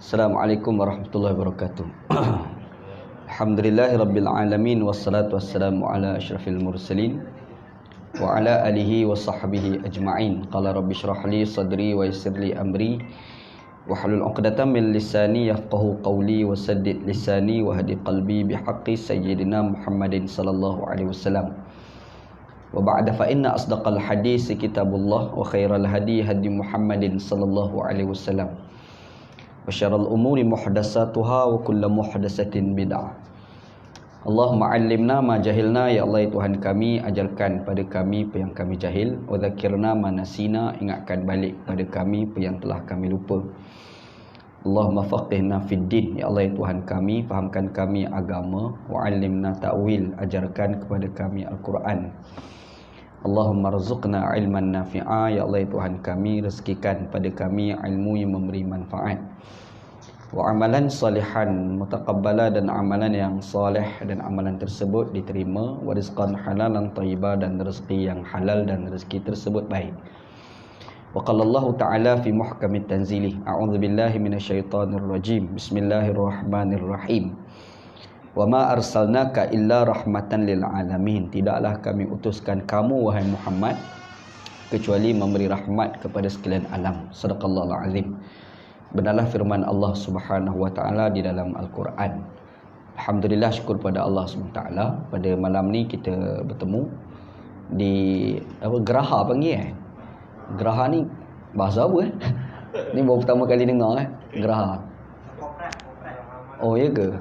Assalamualaikum warahmatullahi wabarakatuh. Alhamdulillahirabbil alamin wassalatu wassalamu ala asyrafil mursalin wa ala alihi wa sahbihi ajma'in. Qala rabbi shrah li sadri wa yassir li amri wahlul 'uqdatam min lisani yafqahu qawli wa saddid lisani wa hadi qalbi bihaqqi sayyidina Muhammadin sallallahu alaihi wasallam. Wa ba'da fa inna asdaqal hadis kitabullah wa khairal hadi hadi Muhammadin sallallahu alaihi wasallam. Wa syarrul umuri muhdatsatuha wa kullu muhdatsatin bid'ah. Allahumma 'allimna ma jahilna, ya Allah ya Tuhan kami, ajarkan pada kami apa yang kami jahil, wa dzakirna ma nasina, ingatkan balik pada kami apa yang telah kami lupa. Allahumma faqihna fid din, ya Allah ya Tuhan kami, fahamkan kami agama, wa 'allimna ta'wil, ajarkan kepada kami Al-Quran. Allahumma rzuqna ilman nafi'a, ya Allah ya Tuhan kami, rezekikan pada kami ilmu yang memberi manfaat. Wa amalan salihan mutaqabbala, dan amalan yang soleh dan amalan tersebut diterima. Wa rizqan halalan thayyiba, dan rezeki yang halal dan rezeki tersebut baik. Wa qala Allah Ta'ala fi muhkamit tanzilih, a'udzu billahi minasyaitonir rajim. Bismillahirrahmanirrahim. Wa ma arsalnaka illa rahmatan lil alamin. Tidaklah kami utuskan kamu wahai Muhammad kecuali memberi rahmat kepada sekalian alam. Sadaqallahul azim. Benarlah firman Allah Subhanahu wa taala di dalam Al-Quran. Alhamdulillah, syukur pada Allah Subhanahu wa taala, pada malam ni kita bertemu di Geraha panggil Geraha ni bahasa apa Ni baru pertama kali dengar Geraha. Oh ya ke?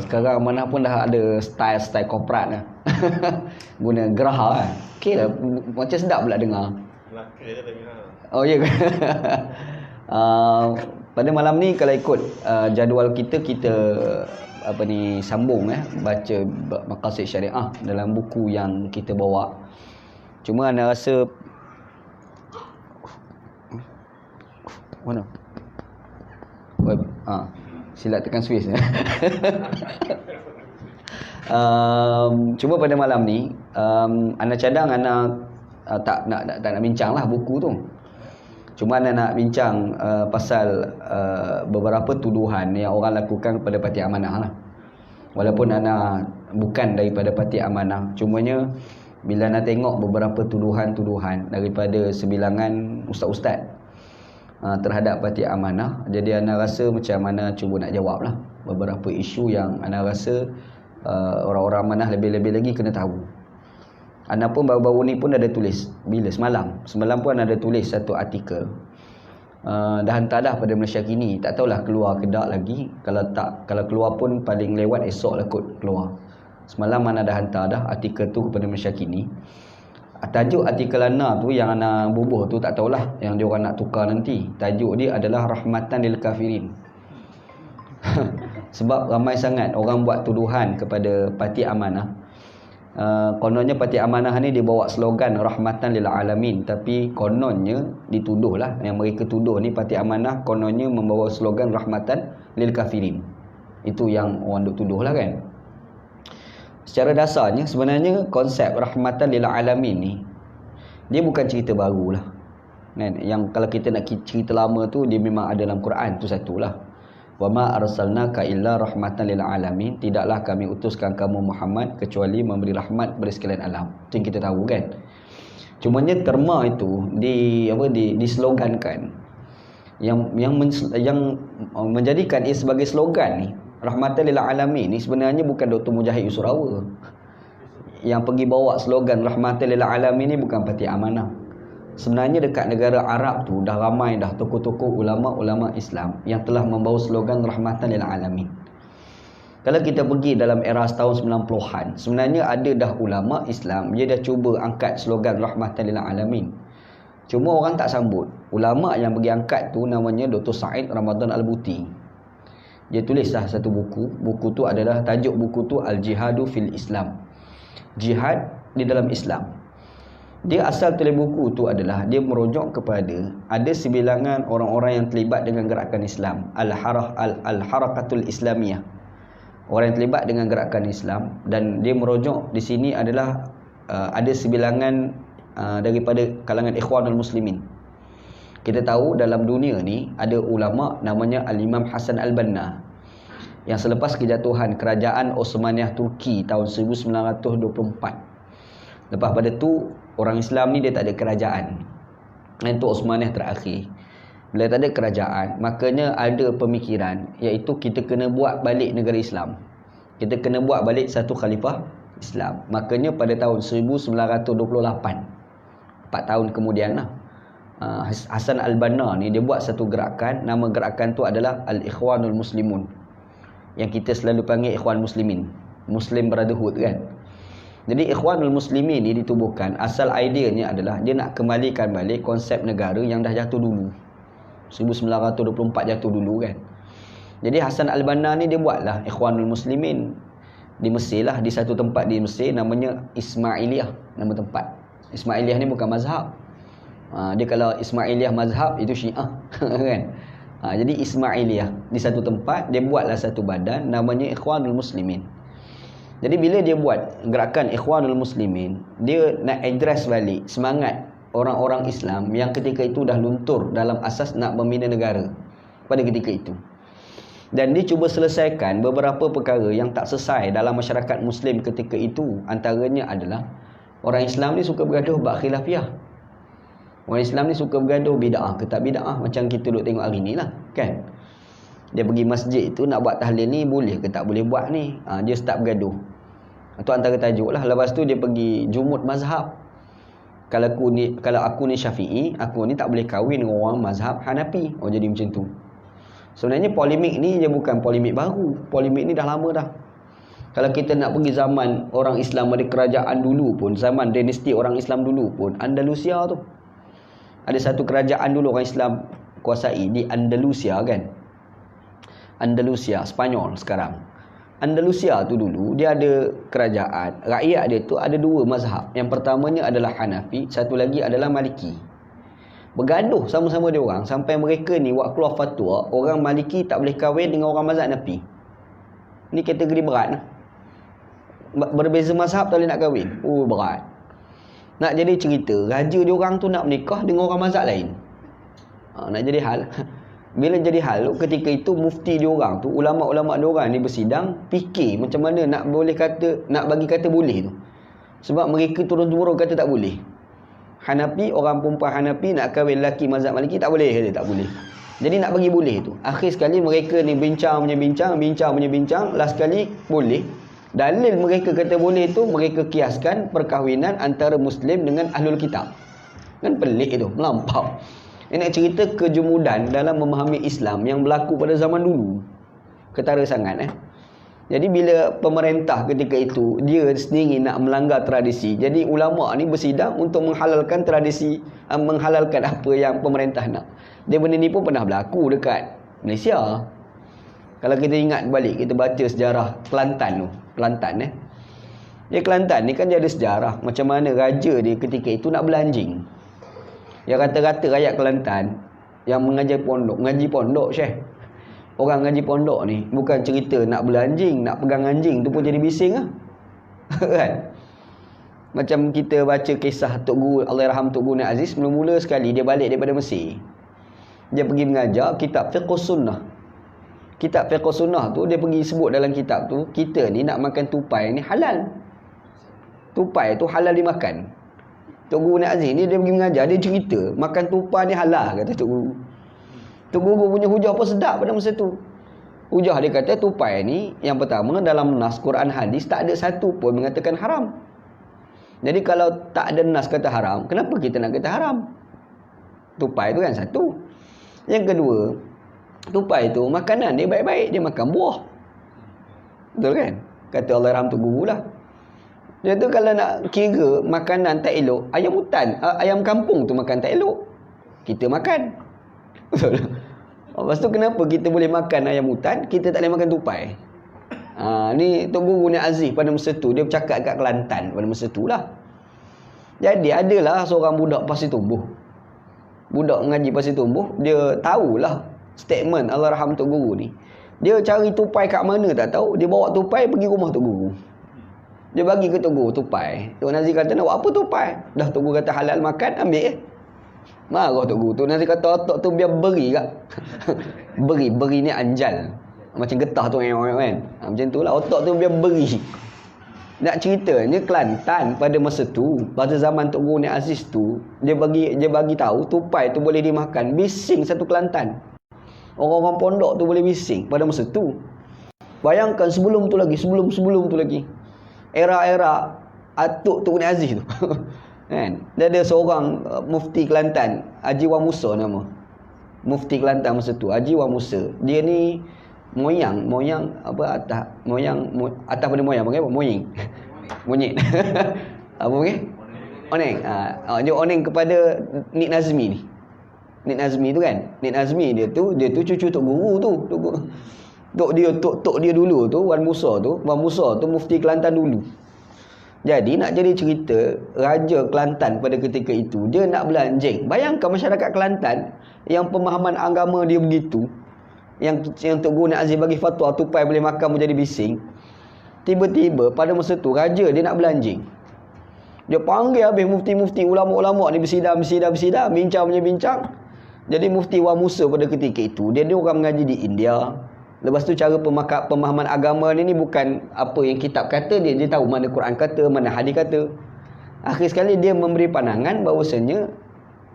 Sekarang mana pun dah ada style korporat lah. Guna Geraha kan. Okey lah, macam sedap pula dengar. Oh ya ke? Pada malam ni kalau ikut jadual kita sambung baca maqasid syariah dalam buku yang kita bawa. Cuma anda rasa mana? Sila tekan Swiss. Cuma pada malam ni ana cadang tak nak bincang lah buku tu. Cuma ana nak bincang pasal beberapa tuduhan yang orang lakukan kepada Parti Amanah lah. Walaupun ana bukan daripada Parti Amanah, cumanya bila ana tengok beberapa tuduhan-tuduhan daripada sebilangan ustaz-ustaz terhadap Parti Amanah, jadi ana rasa macam mana cuba nak jawab lah beberapa isu yang ana rasa orang-orang Amanah lebih-lebih lagi kena tahu. Ana pun baru-baru ni pun ada tulis, bila semalam pun ada tulis satu artikel, dah hantar dah pada Malaysia Kini. Tak tahulah keluar ke tak lagi. Kalau keluar pun paling lewat esok lah kot keluar. Semalam ana dah hantar dah artikel tu kepada Malaysia Kini. Tajuk artikel ana tu yang ana bubuh tu tak tahulah yang dia orang nak tukar nanti. Tajuk dia adalah rahmatan lil kafirin. Sebab ramai sangat orang buat tuduhan kepada Parti Amanah. Kononnya Parti Amanah ni dia bawa slogan rahmatan lil alamin, tapi kononnya dituduhlah, yang mereka tuduh ni Parti Amanah kononnya membawa slogan rahmatan lil kafirin. Itu yang orang duk tuduhlah kan. Secara dasarnya sebenarnya konsep rahmatan lil alamin ni dia bukan cerita barulah. Kan? Yang kalau kita nak cerita lama tu dia memang ada dalam Quran, tu satulah. Wa ma arsalnaka illa rahmatan lil alamin. Tidaklah kami utuskan kamu Muhammad kecuali memberi rahmat kepada sekalian alam. Itu yang kita tahu kan. Cumanya terma itu dislogankan. Yang menjadikan ia sebagai slogan ni, rahmatan lil alamin ni sebenarnya bukan Dr. Mujahid Yusurawa. Yang pergi bawa slogan rahmatan lil alamin ni bukan Parti Amanah. Sebenarnya dekat negara Arab tu dah ramai dah tokoh-tokoh ulama-ulama Islam yang telah membawa slogan rahmatan lil alamin. Kalau kita pergi dalam era tahun 90-an, sebenarnya ada dah ulama Islam dia dah cuba angkat slogan rahmatan lil alamin. Cuma orang tak sambut. Ulama yang pergi angkat tu namanya Dr. Said Ramadan Al-Buti. Dia tulislah satu buku. Buku tu adalah, tajuk buku tu Al-Jihadu fil Islam. Jihad di dalam Islam. Dia asal tulis buku tu adalah dia merujuk kepada ada sebilangan orang-orang yang terlibat dengan gerakan Islam, Al-Harakatul Islamiyah. Orang yang terlibat dengan gerakan Islam, dan dia merujuk di sini adalah ada sebilangan daripada kalangan Ikhwanul Muslimin. Kita tahu dalam dunia ni ada ulama namanya Al-Imam Hasan Al-Banna, yang selepas kejatuhan kerajaan Osmaniyah Turki tahun 1924. Lepas pada tu orang Islam ni dia tak ada kerajaan. Itu Osmaniyah terakhir. Bila tak ada kerajaan, makanya ada pemikiran iaitu kita kena buat balik negara Islam. Kita kena buat balik satu khalifah Islam. Makanya pada tahun 1928, 4 tahun kemudian lah, Hasan Al-Banna ni dia buat satu gerakan. Nama gerakan tu adalah Al-Ikhwanul Muslimun, yang kita selalu panggil Ikhwan Muslimin, Muslim Brotherhood kan. Jadi Ikhwanul Muslimin ni ditubuhkan, asal ideanya adalah dia nak kembalikan balik konsep negara yang dah jatuh dulu, 1924 jatuh dulu kan. Jadi Hasan Al-Banna ni dia buatlah Ikhwanul Muslimin di Mesir lah, di satu tempat di Mesir namanya Ismailiyah, nama tempat. Ismailiyah ni bukan mazhab. Dia kalau Ismailiyah mazhab itu Syiah kan. Jadi Ismailiyah di satu tempat dia buatlah satu badan namanya Ikhwanul Muslimin. Jadi bila dia buat gerakan Ikhwanul Muslimin, dia nak address balik semangat orang-orang Islam yang ketika itu dah luntur dalam asas nak membina negara pada ketika itu. Dan dia cuba selesaikan beberapa perkara yang tak selesai dalam masyarakat Muslim ketika itu. Antaranya adalah orang Islam ni suka bergaduh bab khilafiyah. Orang Islam ni suka bergaduh bid'ah ke tak bid'ah, macam kita duk tengok hari ni lah kan. Dia pergi masjid tu nak buat tahlil ni, boleh ke tak boleh buat ni, dia start bergaduh. Itu antara tajuk lah. Lepas tu dia pergi jumut mazhab. Kalau aku ni Syafi'i, aku ni tak boleh kahwin dengan orang mazhab Hanafi. Jadi macam tu. Sebenarnya polemik ni dia bukan polemik baru. Polemik ni dah lama dah. Kalau kita nak pergi zaman orang Islam ada kerajaan dulu pun, zaman dinasti orang Islam dulu pun, Andalusia tu ada satu kerajaan dulu orang Islam kuasai di Andalusia kan. Andalusia, Spanyol sekarang. Andalusia tu dulu dia ada kerajaan. Rakyat dia tu ada dua mazhab. Yang pertamanya adalah Hanafi, satu lagi adalah Maliki. Bergaduh sama-sama dia orang sampai mereka ni buat keluar fatwa orang Maliki tak boleh kahwin dengan orang mazhab Hanafi. Ni kategori berat lah. Berbeza mazhab tak boleh nak kahwin. Berat. Nak jadi cerita, raja diorang tu nak menikah dengan orang mazhab lain. Nak jadi hal. Bila jadi hal, ketika itu mufti diorang tu, ulama-ulama diorang ni bersidang, fikir macam mana nak bagi kata boleh tu. Sebab mereka turun-turun kata tak boleh. Hanafi, orang perempuan Hanafi nak kahwin lelaki mazhab Maliki tak boleh, kata tak boleh. Jadi nak bagi boleh tu. Akhir sekali mereka ni bincang, last sekali boleh. Dalil mereka kata boleh tu, mereka kiaskan perkahwinan antara Muslim dengan Ahlul Kitab. Kan pelik tu, melampau. Ini nak cerita kejumudan dalam memahami Islam yang berlaku pada zaman dulu. Ketara sangat Jadi bila pemerintah ketika itu, dia sendiri nak melanggar tradisi. Jadi ulama' ni bersidang untuk menghalalkan tradisi, menghalalkan apa yang pemerintah nak. Dia benda ni pun pernah berlaku dekat Malaysia. Kalau kita ingat balik, kita baca sejarah Kelantan tu. Dia Kelantan ni kan dia ada sejarah macam mana raja dia ketika itu nak belanjing. Ya rata-rata rakyat Kelantan yang mengaji pondok Syekh. Orang ngaji pondok ni bukan cerita nak belanjing, nak pegang anjing tu pun jadi bising lah. Kan? Macam kita baca kisah Tok Guru, Allahyarham Tok Guru Aziz, mula-mula sekali dia balik daripada Mesir. Dia pergi mengajar kitab Fiqh Sunnah. Kitab Fiqh Sunnah tu dia pergi sebut dalam kitab tu, kita ni nak makan tupai ni halal. Tupai tu halal dimakan. Tok Guru Aziz ni dia pergi mengajar, dia cerita makan tupai ni halal, kata Tok Guru. Tok Guru punya hujah pun sedap pada masa tu. Hujah dia kata tupai ni, yang pertama dalam nas Quran hadis tak ada satu pun mengatakan haram. Jadi kalau tak ada nas kata haram, kenapa kita nak kata haram? Tupai tu kan satu. Yang kedua, tupai tu makanan dia baik-baik, dia makan buah. Betul kan? Kata Allahyarham Tok Guru lah. Dia tu kalau nak kira makanan tak elok, ayam hutan, ayam kampung tu makan tak elok, kita makan. Betul. Lepas tu kenapa kita boleh makan ayam hutan, kita tak boleh makan tupai? Ni Tok Guru ni Aziz pada masa tu, dia bercakap kat Kelantan pada masa tu lah. Jadi adalah seorang budak Pasir Tumbuh. Budak mengaji Pasir Tumbuh, dia tahulah statement Allahyarham Tok Guru ni. Dia cari tupai kat mana tak tahu, dia bawa tupai pergi rumah Tok Guru. Dia bagi ke Tok Guru tupai. Tok Nazir kata nak buat apa tupai? Dah Tok Guru kata halal makan, ambil Marah Tok Guru tu. Nanti kata otak tu biar beri kak. Beri ni anjal. Macam getah tu kan. Macam tu lah. Otak tu biar beri. Nak ceritanya Kelantan pada masa tu, pada zaman Tok Guru Nik Aziz tu, dia bagi tahu tupai tu boleh dimakan. Bising satu Kelantan. Orang-orang pondok tu boleh bising pada masa tu. Bayangkan sebelum tu lagi. Era-era Atuk Tok Nik Aziz tu. Kan? Dia ada seorang mufti Kelantan, Haji Wan Musa nama. Mufti Kelantan masa tu, Haji Wan Musa. Dia ni moyang apa atas pada moyang panggil apa? Monyet. Apa panggil? Oneng. Dia oneng kepada Nik Nazmi ni. Nik Nazmi tu kan. Nik Nazmi dia tu cucu Tok Guru tu. Tok dia dulu tu, Wan Musa tu mufti Kelantan dulu. Jadi nak jadi cerita Raja Kelantan pada ketika itu, dia nak belanjing. Bayangkan masyarakat Kelantan yang pemahaman agama dia begitu, yang Tok Guru Nik Aziz bagi fatwa tupai boleh makan menjadi bising. Tiba-tiba pada masa tu raja dia nak belanjing. Dia panggil habis mufti-mufti, ulama-ulama ni bersidang, bincang. Jadi mufti Wan Musa pada ketika itu, dia orang mengaji di India. Lepas tu cara pemahaman agama ni bukan apa yang kitab kata, dia tahu mana Quran kata, mana hadis kata. Akhir sekali dia memberi pandangan bahawasanya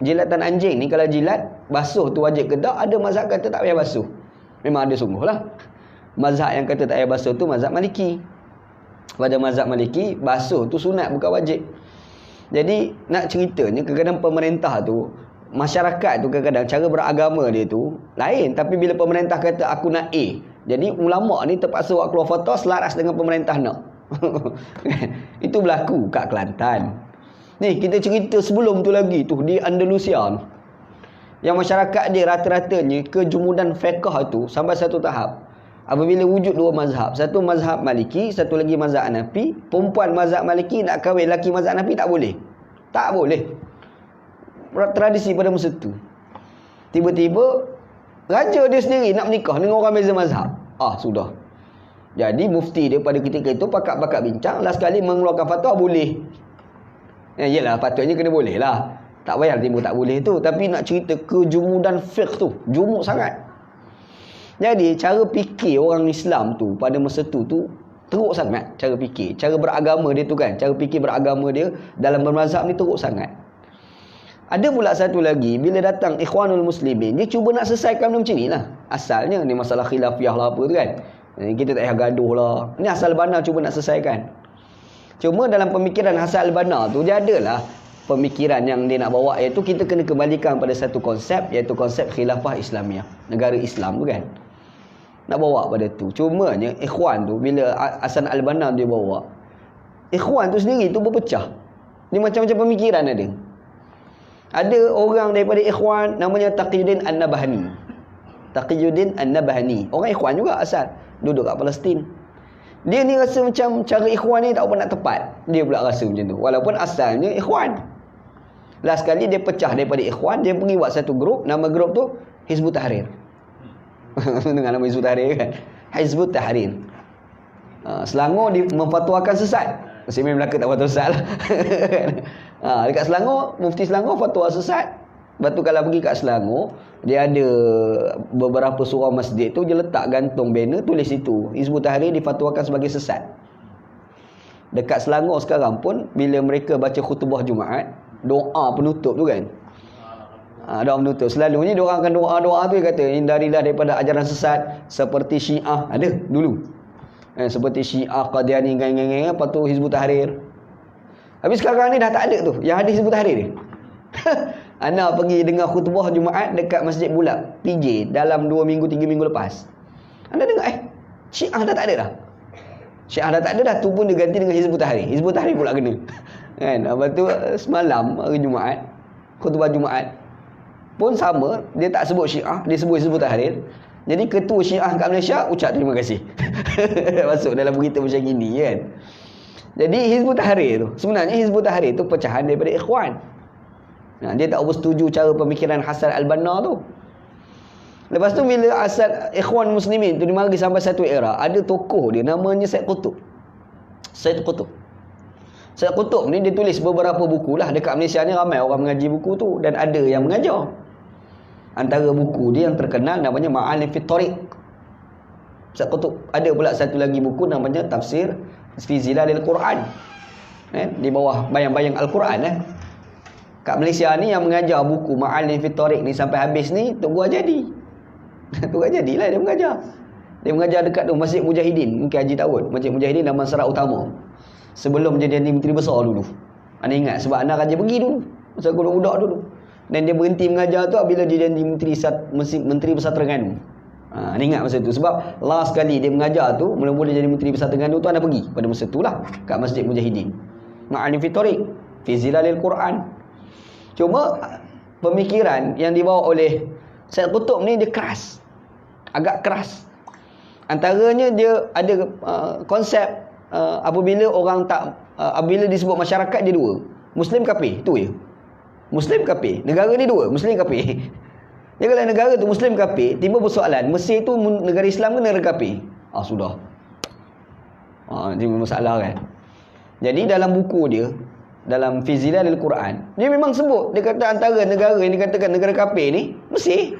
jilatan anjing ni kalau jilat basuh tu wajib ke tak. Ada mazhab kata tak payah basuh. Memang ada sungguhlah. Mazhab yang kata tak payah basuh tu mazhab Maliki. Pada mazhab Maliki basuh tu sunat bukan wajib. Jadi nak ceritanya kadang-kadang pemerintah tu, masyarakat tu kadang-kadang cara beragama dia tu lain. Tapi bila pemerintah kata aku nak A, jadi ulama ni terpaksa buat keluar fatwa selaras dengan pemerintah nak. Itu berlaku kat Kelantan. Ni kita cerita sebelum tu lagi tu di Andalusia tu, yang masyarakat dia rata-ratanya kejumudan fiqh tu sampai satu tahap. Apabila wujud dua mazhab, satu mazhab Maliki, satu lagi mazhab Hanafi, perempuan mazhab Maliki nak kahwin lelaki mazhab Hanafi tak boleh. Tak boleh. Tradisi pada masa tu. Tiba-tiba raja dia sendiri nak menikah dengan orang beza mazhab. Sudah. Jadi mufti dia pada ketika itu pakak-pakak bincang, last sekali mengeluarkan fatwa boleh. Yalah, patutnya kena boleh lah. Tak payah timbul tak boleh tu. Tapi nak cerita kejumudan fiqh tu, jumuk sangat. Jadi cara fikir orang Islam tu pada masa tu teruk sangat. Cara fikir, cara beragama dia tu kan, cara fikir beragama dia dalam bermazhab ni teruk sangat. Ada pula satu lagi, bila datang Ikhwanul Muslimin, dia cuba nak selesaikan macam ni lah. Asalnya ni masalah khilafiyah lah apa tu kan, kita tak payah gaduh lah. Ni Hassan Al-Banna cuba nak selesaikan. Cuma dalam pemikiran Hassan Al-Banna tu, dia adalah pemikiran yang dia nak bawa, iaitu kita kena kembalikan pada satu konsep, iaitu konsep khilafah Islamiah, negara Islam tu kan. Nak bawa pada tu. Cumanya Ikhwan tu, bila Hassan Al-Banna dia bawa, Ikhwan tu sendiri tu berpecah. Ni macam-macam pemikiran ada. Ada orang daripada Ikhwan namanya Taqiyuddin An-Nabhani. Taqiyuddin An-Nabhani, orang Ikhwan juga asal, duduk kat Palestin. Dia ni rasa macam cara Ikhwan ni tak pernah tepat. Dia pula rasa macam tu, walaupun asalnya Ikhwan. Last kali dia pecah daripada Ikhwan, dia pergi buat satu grup, nama grup tu Hizbut Tahrir. Dengan nama Hizbut Tahrir kan, Hizbut Tahrir. Selangor dia memfatwakan sesat. Muslimin Melaka tak fatwa sesat lah. Dekat Selangor, Mufti Selangor fatwa sesat. Lepas tu kalau pergi kat Selangor, dia ada beberapa surau masjid tu, dia letak gantung banner tulis situ Hizbut Tahrir difatwakan sebagai sesat. Dekat Selangor sekarang pun, bila mereka baca khutbah Jumaat, doa penutup tu kan, doa penutup, selalunya dia orang akan doa-doa tu, dia kata hindarilah daripada ajaran sesat seperti Syiah ada dulu, seperti Syiah, Qadiani, apa tu Hizbut Tahrir. Habis sekarang ni dah tak ada tu yang ada Hizbut Tahrir ni. Ana pergi dengar khutbah Jumaat dekat Masjid Bulak PJ dalam 2 minggu 3 minggu lepas. Anda dengar Syiah dah tak ada dah. Syiah dah tak ada dah, tu pun diganti dengan Hizbut Tahrir. Hizbut Tahrir pula kena. Kan? Lepas tu semalam hari Jumaat, khutbah Jumaat pun sama, dia tak sebut Syiah, dia sebut Hizbut Tahrir. Jadi ketua Syiah kat Malaysia ucap terima kasih. Masuk dalam berita macam gini kan. Jadi Hizbut Tahrir tu, sebenarnya Hizbut Tahrir tu pecahan daripada Ikhwan. Dia tak bersetuju cara pemikiran Hassan Al-Banna tu. Lepas tu bila asal Ikhwan Muslimin tu dimari sampai satu era, ada tokoh dia namanya Said Qutb. Said Qutb. Syed Qutb ni dia tulis beberapa buku lah. Dekat Malaysia ni ramai orang mengaji buku tu, dan ada yang mengajar. Antara buku dia yang terkenal namanya Ma'alim fi Tariq. Syed Qutb ada pula satu lagi buku namanya Tafsir fi Zilalil Quran. Di bawah bayang-bayang Al-Quran. Kat Malaysia ni yang mengajar buku Ma'alim fi Tariq ni sampai habis ni Tok Gua Jadi. Tok Gua Jadi lah dia mengajar. Dia mengajar dekat tu Masjid Mujahidin. Mungkin Haji tahu Masjid Mujahidin Damansara Serak Utama. Sebelum dia jadi menteri besar dulu. Anda ingat sebab anak raja pergi dulu. Masa budak dulu. Dan dia berhenti mengajar tu bila dia jadi menteri besar Terengganu. Anda ingat masa tu. Sebab last kali dia mengajar tu, mula-mula jadi menteri besar Terengganu tu, anda pergi pada masa tu lah. Kat Masjid Mujahidin. Ma'alim fi Tariq. Fi Zilalil Quran. Cuma pemikiran yang dibawa oleh Syed Qutb ni dia keras. Agak keras. Antaranya dia ada konsep apabila orang tak apabila disebut masyarakat dia dua, Muslim kafir, tu je. Muslim kafir. Negara ni dua, Muslim kafir. Jadi kalau negara tu Muslim kafir, timbul persoalan, Mesir tu negara Islam ke negara kafir? Sudah. Ini masalah kan. Jadi dalam buku dia, dalam Fi Zilalil Quran, dia memang sebut, dia kata antara negara yang dikatakan negara kafir ni Mesir.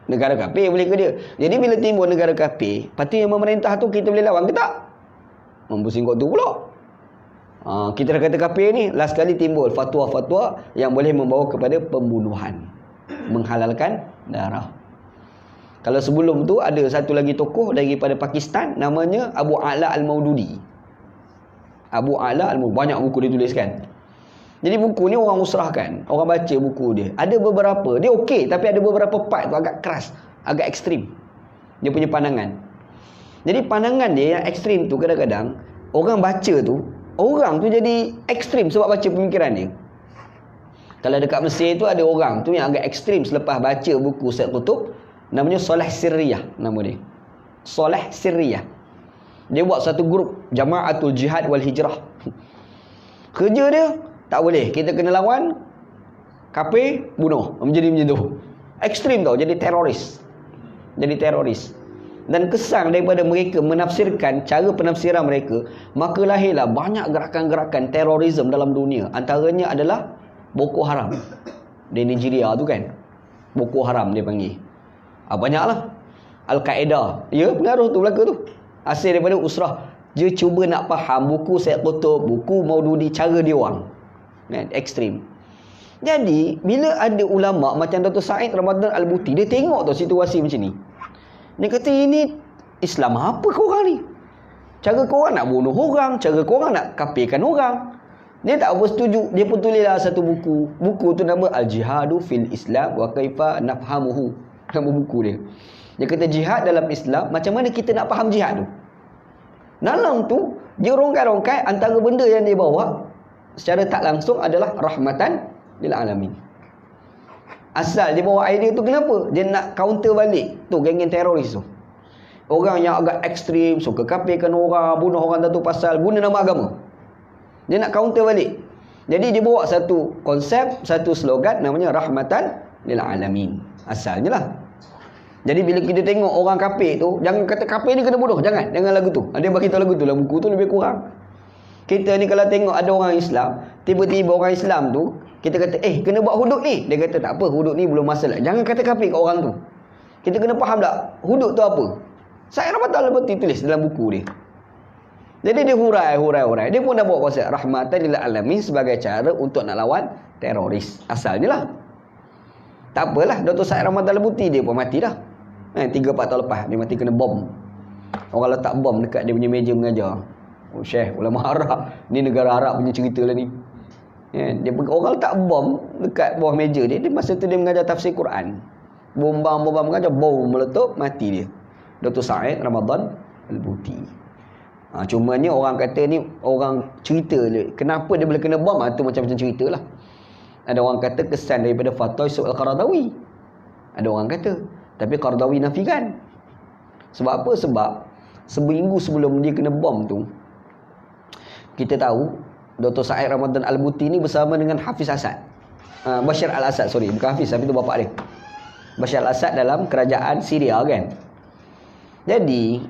Negara kafir boleh ke dia. Jadi bila timbul negara kafir, parti yang memerintah tu kita boleh lawan ke tak? Membusing kot tu pula. Kita dah kata kafir ni, last kali timbul fatwa-fatwa yang boleh membawa kepada pembunuhan, menghalalkan darah. Kalau sebelum tu ada satu lagi tokoh daripada Pakistan namanya Abu A'la Al-Maududi. Abu A'la Al-Maududi, banyak buku dia tuliskan. Jadi buku ni orang usrahkan, orang baca buku dia. Ada beberapa, dia okey, tapi ada beberapa part tu agak keras, agak ekstrim. Dia punya pandangan. Jadi pandangan dia yang ekstrim tu kadang-kadang orang baca tu, orang tu jadi ekstrim sebab baca pemikiran dia. Kalau dekat Mesir tu ada orang tu yang agak ekstrim selepas baca buku Syed Qutb, namanya Saleh Sirriyah nama dia. Saleh Sirriyah. Dia buat satu grup Jama'atul Jihad wal Hijrah. Kerja dia tak boleh, kita kena lawan kafir, bunuh. Menjadi macam tu. Ekstrim tau, jadi teroris. Jadi teroris. Dan kesan daripada mereka menafsirkan cara penafsiran mereka, maka lahirlah banyak gerakan-gerakan terorisme dalam dunia. Antaranya adalah Boko Haram. Di Nigeria tu kan, Boko Haram dia panggil. Banyaklah. Al-Qaeda, ya, pengaruh tu belaka tu. Hasil daripada usrah. Dia cuba nak faham buku Syed Qutb, buku Maududi, cara dia orang kan, ekstrim. Jadi bila ada ulama macam Dr. Said Ramadan Al-Buti, dia tengok tau situasi macam ni. Dia kata, ini Islam apa korang ni? Cara korang nak bunuh orang, cara korang nak kafirkan orang. Dia tak bersetuju. Dia pun tulislah satu buku. Buku tu nama Al-Jihadu fil Islam wa Kaifa Nafhamuhu. Nama buku dia. Dia kata jihad dalam Islam, macam mana kita nak faham jihad tu. Dalam tu dia rongkai-rongkai antara benda yang dia bawa secara tak langsung adalah rahmatan lil alamin. Asal dia bawa idea tu kenapa? Dia nak counter balik tu geng-geng teroris tu. Orang yang agak ekstrim, suka kafirkan orang, bunuh orang satu pasal guna nama agama. Dia nak counter balik. Jadi dia bawa satu konsep, satu slogan namanya rahmatan lil alamin. Asalnya lah. Jadi bila kita tengok orang kafir tu, jangan kata kafir ni kena bunuh, jangan lagu tu. Dia bagi tahu lagu tu, dalam buku tu lebih kurang. Kita ni kalau tengok ada orang Islam, tiba-tiba orang Islam tu, kita kata, kena buat hudud ni. Dia kata, tak apa, hudud ni belum masalah. Jangan kata kafir kat orang tu. Kita kena faham tak, hudud tu apa. Saya Ramadan Al-Buti tulis dalam buku dia. Jadi dia hurai. Dia pun dah bawa konsep rahmatan lil alamin sebagai cara untuk nak lawan teroris. Asalnya lah. Tak apalah, Dr. Said Ramadan Al-Buti dia pun mati dah. 3-4 tahun lepas, dia mati kena bom. Orang letak bom dekat dia punya meja mengajar. Syekh, ulama Arab. Ni negara Arab punya cerita lah ni. Dia orang letak bom dekat bawah meja dia. Masa tu dia mengajar tafsir Quran. Bombang mengajar, bom meletup, mati dia. Dr. Said Ramadan Al-Buti. Cumanya orang kata ni, orang cerita dia. Kenapa dia boleh kena bom? Tu macam-macam cerita lah. Ada orang kata kesan daripada fatwa Yusuf Al-Qaradawi. Ada orang kata. Tapi Qaradawi nafikan. Sebab apa? Sebab seminggu sebelum dia kena bom tu, kita tahu Dr. Said Ramadan Al-Buti ni bersama dengan Hafiz Asad. Bashar al-Assad, bukan Hafiz, tapi tu bapa dia. Bashar al-Assad dalam kerajaan Syria kan. Jadi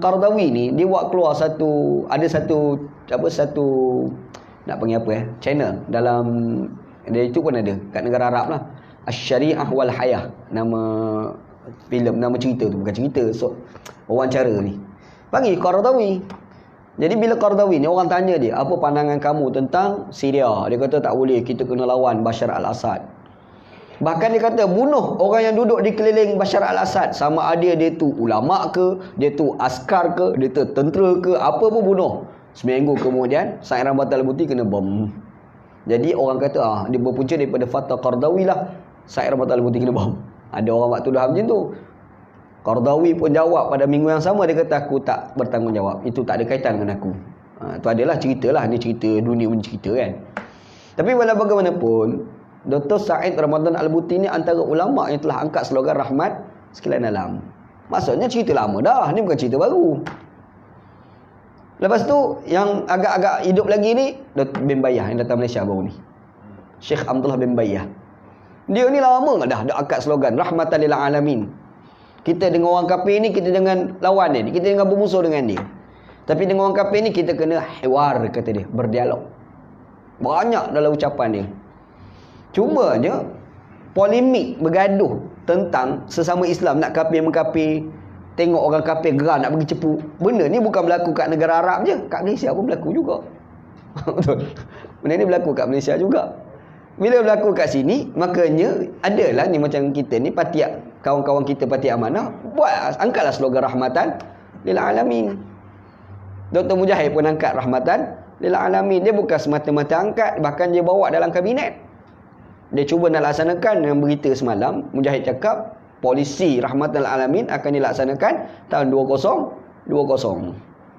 Qaradawi ni dia buat keluar satu nak panggil apa channel dalam dia itu pun ada kat negara Arab lah, Asy-Syariah wal Hayah, nama filem, nama cerita tu, bukan cerita, so wawancara ni panggil Qaradawi. Jadi bila Qaradawi ni orang tanya dia, apa pandangan kamu tentang Syria, dia kata tak boleh, kita kena lawan Bashar al-Assad. Bahkan dia kata bunuh orang yang duduk di keliling Bashar al-Assad, sama ada dia tu ulama ke, dia tu askar ke, dia tu tentera ke, apa pun bunuh. Seminggu kemudian Said Rahmat al-Buti kena bom. Jadi orang kata dia berpunca daripada fatwa Qaradawi lah Said Rahmat al-Buti kena bom. Ada orang buat tuduhan macam tu. Qaradawi pun jawab pada minggu yang sama, dia kata aku tak bertanggungjawab, itu tak ada kaitan dengan aku. Itu adalah cerita lah, ni cerita dunia punya cerita kan. Tapi walau bagaimanapun, Dr. Said Ramadan Al-Buti ni antara ulama yang telah angkat slogan rahmat sekalian alam. Maksudnya cerita lama dah, ni bukan cerita baru. Lepas tu yang agak-agak hidup lagi ni Dr. bin Bayyah yang datang Malaysia baru ni, Syekh Abdullah bin Bayyah. Dia ni lama dah angkat slogan rahmatan lil alamin. Kita dengan orang kafir ni, kita jangan lawan dia, kita jangan bermusuh dengan dia. Tapi dengan orang kafir ni kita kena hiwar, kata dia, berdialog. Banyak dalam ucapan dia. Cuma je polemik bergaduh tentang sesama Islam, nak kafir mengkafir, tengok orang kafir gerah nak pergi cepu. Benda ni bukan berlaku kat negara Arab je, kat Malaysia pun berlaku juga. Betul. Benda ni berlaku kat Malaysia juga. Bila berlaku kat sini, makanya adalah ni macam kita ni Patiak, kawan-kawan kita Patiak Amanah buat, angkatlah slogan rahmatan lil alamin. Dr. Mujahid pun angkat rahmatan lil alamin. Dia bukan semata-mata angkat, bahkan dia bawa dalam kabinet. Dia cuba nak laksanakan yang berita semalam. Mujahid cakap polisi rahmatan lil alamin akan dilaksanakan tahun 2020.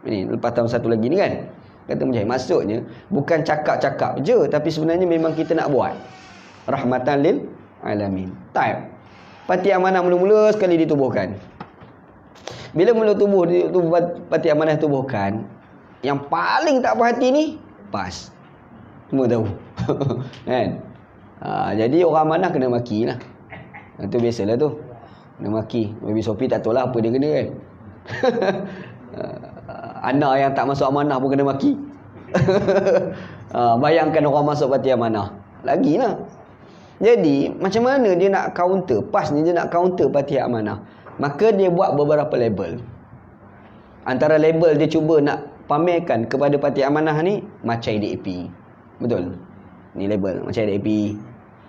Ini lepas tahun satu lagi ni kan. Kata Mujahid, maksudnya bukan cakap-cakap je, tapi sebenarnya memang kita nak buat rahmatan lil alamin. Type Patiak Amanah mula-mula sekali ditubuhkan. Bila mula tubuh Patiak Amanah tubuhkan, yang paling tak berhati ni PAS. Semua tahu. Kan? Jadi orang amanah kena maki lah. Itu biasalah tu, kena maki. Baby Sophie tak tahu lah apa dia kena kan. Anak yang tak masuk amanah pun kena maki. Bayangkan orang masuk Patiak Amanah, lagilah. Jadi macam mana dia nak counter PAS ni, dia nak counter Patiak Amanah. Maka dia buat beberapa label. Antara label dia cuba nak pamerkan kepada Patiak Amanah ni Macai DAP. Betul? Ni label Macai DAP.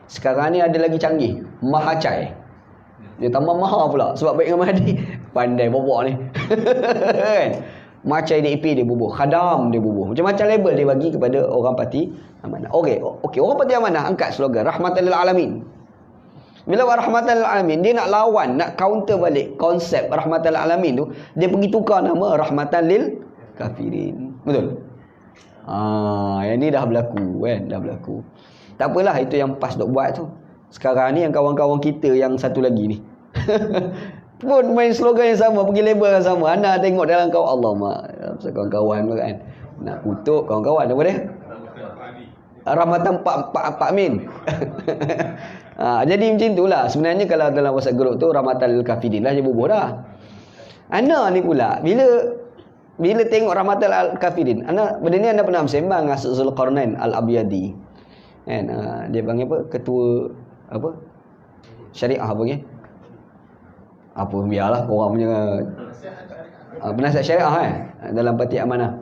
Sekarang ni ada lagi canggih, Mahacai. Dia tambah maha pula sebab baik dengan Mahdi. Pandai bobok ni. Kan? Macai DAP dia bubuh, Khadam dia bubuh. Macam-macam label dia bagi kepada orang Parti Amanah. Okey, orang Parti Amanah angkat slogan rahmatan lil alamin. Bila rahmatan lil alamin, dia nak lawan, nak counter balik konsep rahmatan lil alamin tu, dia pergi tukar nama rahmatan lil kafirin. Betul? Yang ni dah berlaku kan, dah berlaku. Tak apalah, itu yang PAS dok buat tu. Sekarang ni yang kawan-kawan kita yang satu lagi ni pun main slogan yang sama, pergi label yang sama. Anak tengok dalam kawan Allah mak, kawan-kawan tu kan nak kutuk kawan-kawan apa dia? Rahmatan Pak Min. Jadi macam itulah. Sebenarnya kalau dalam WhatsApp group tu rahmatan lil kafirin lah je bubuh dah. Anak ni pula bila tengok rahmatan lil kafirin, benda ni anda pernah sembang dengan Zulkarnain Al-Abyadi. Kan? Dia panggil apa? Ketua apa? Syariah apa ke? Apa biarlah orang punya penasihat syariah dalam Patiak Amanah.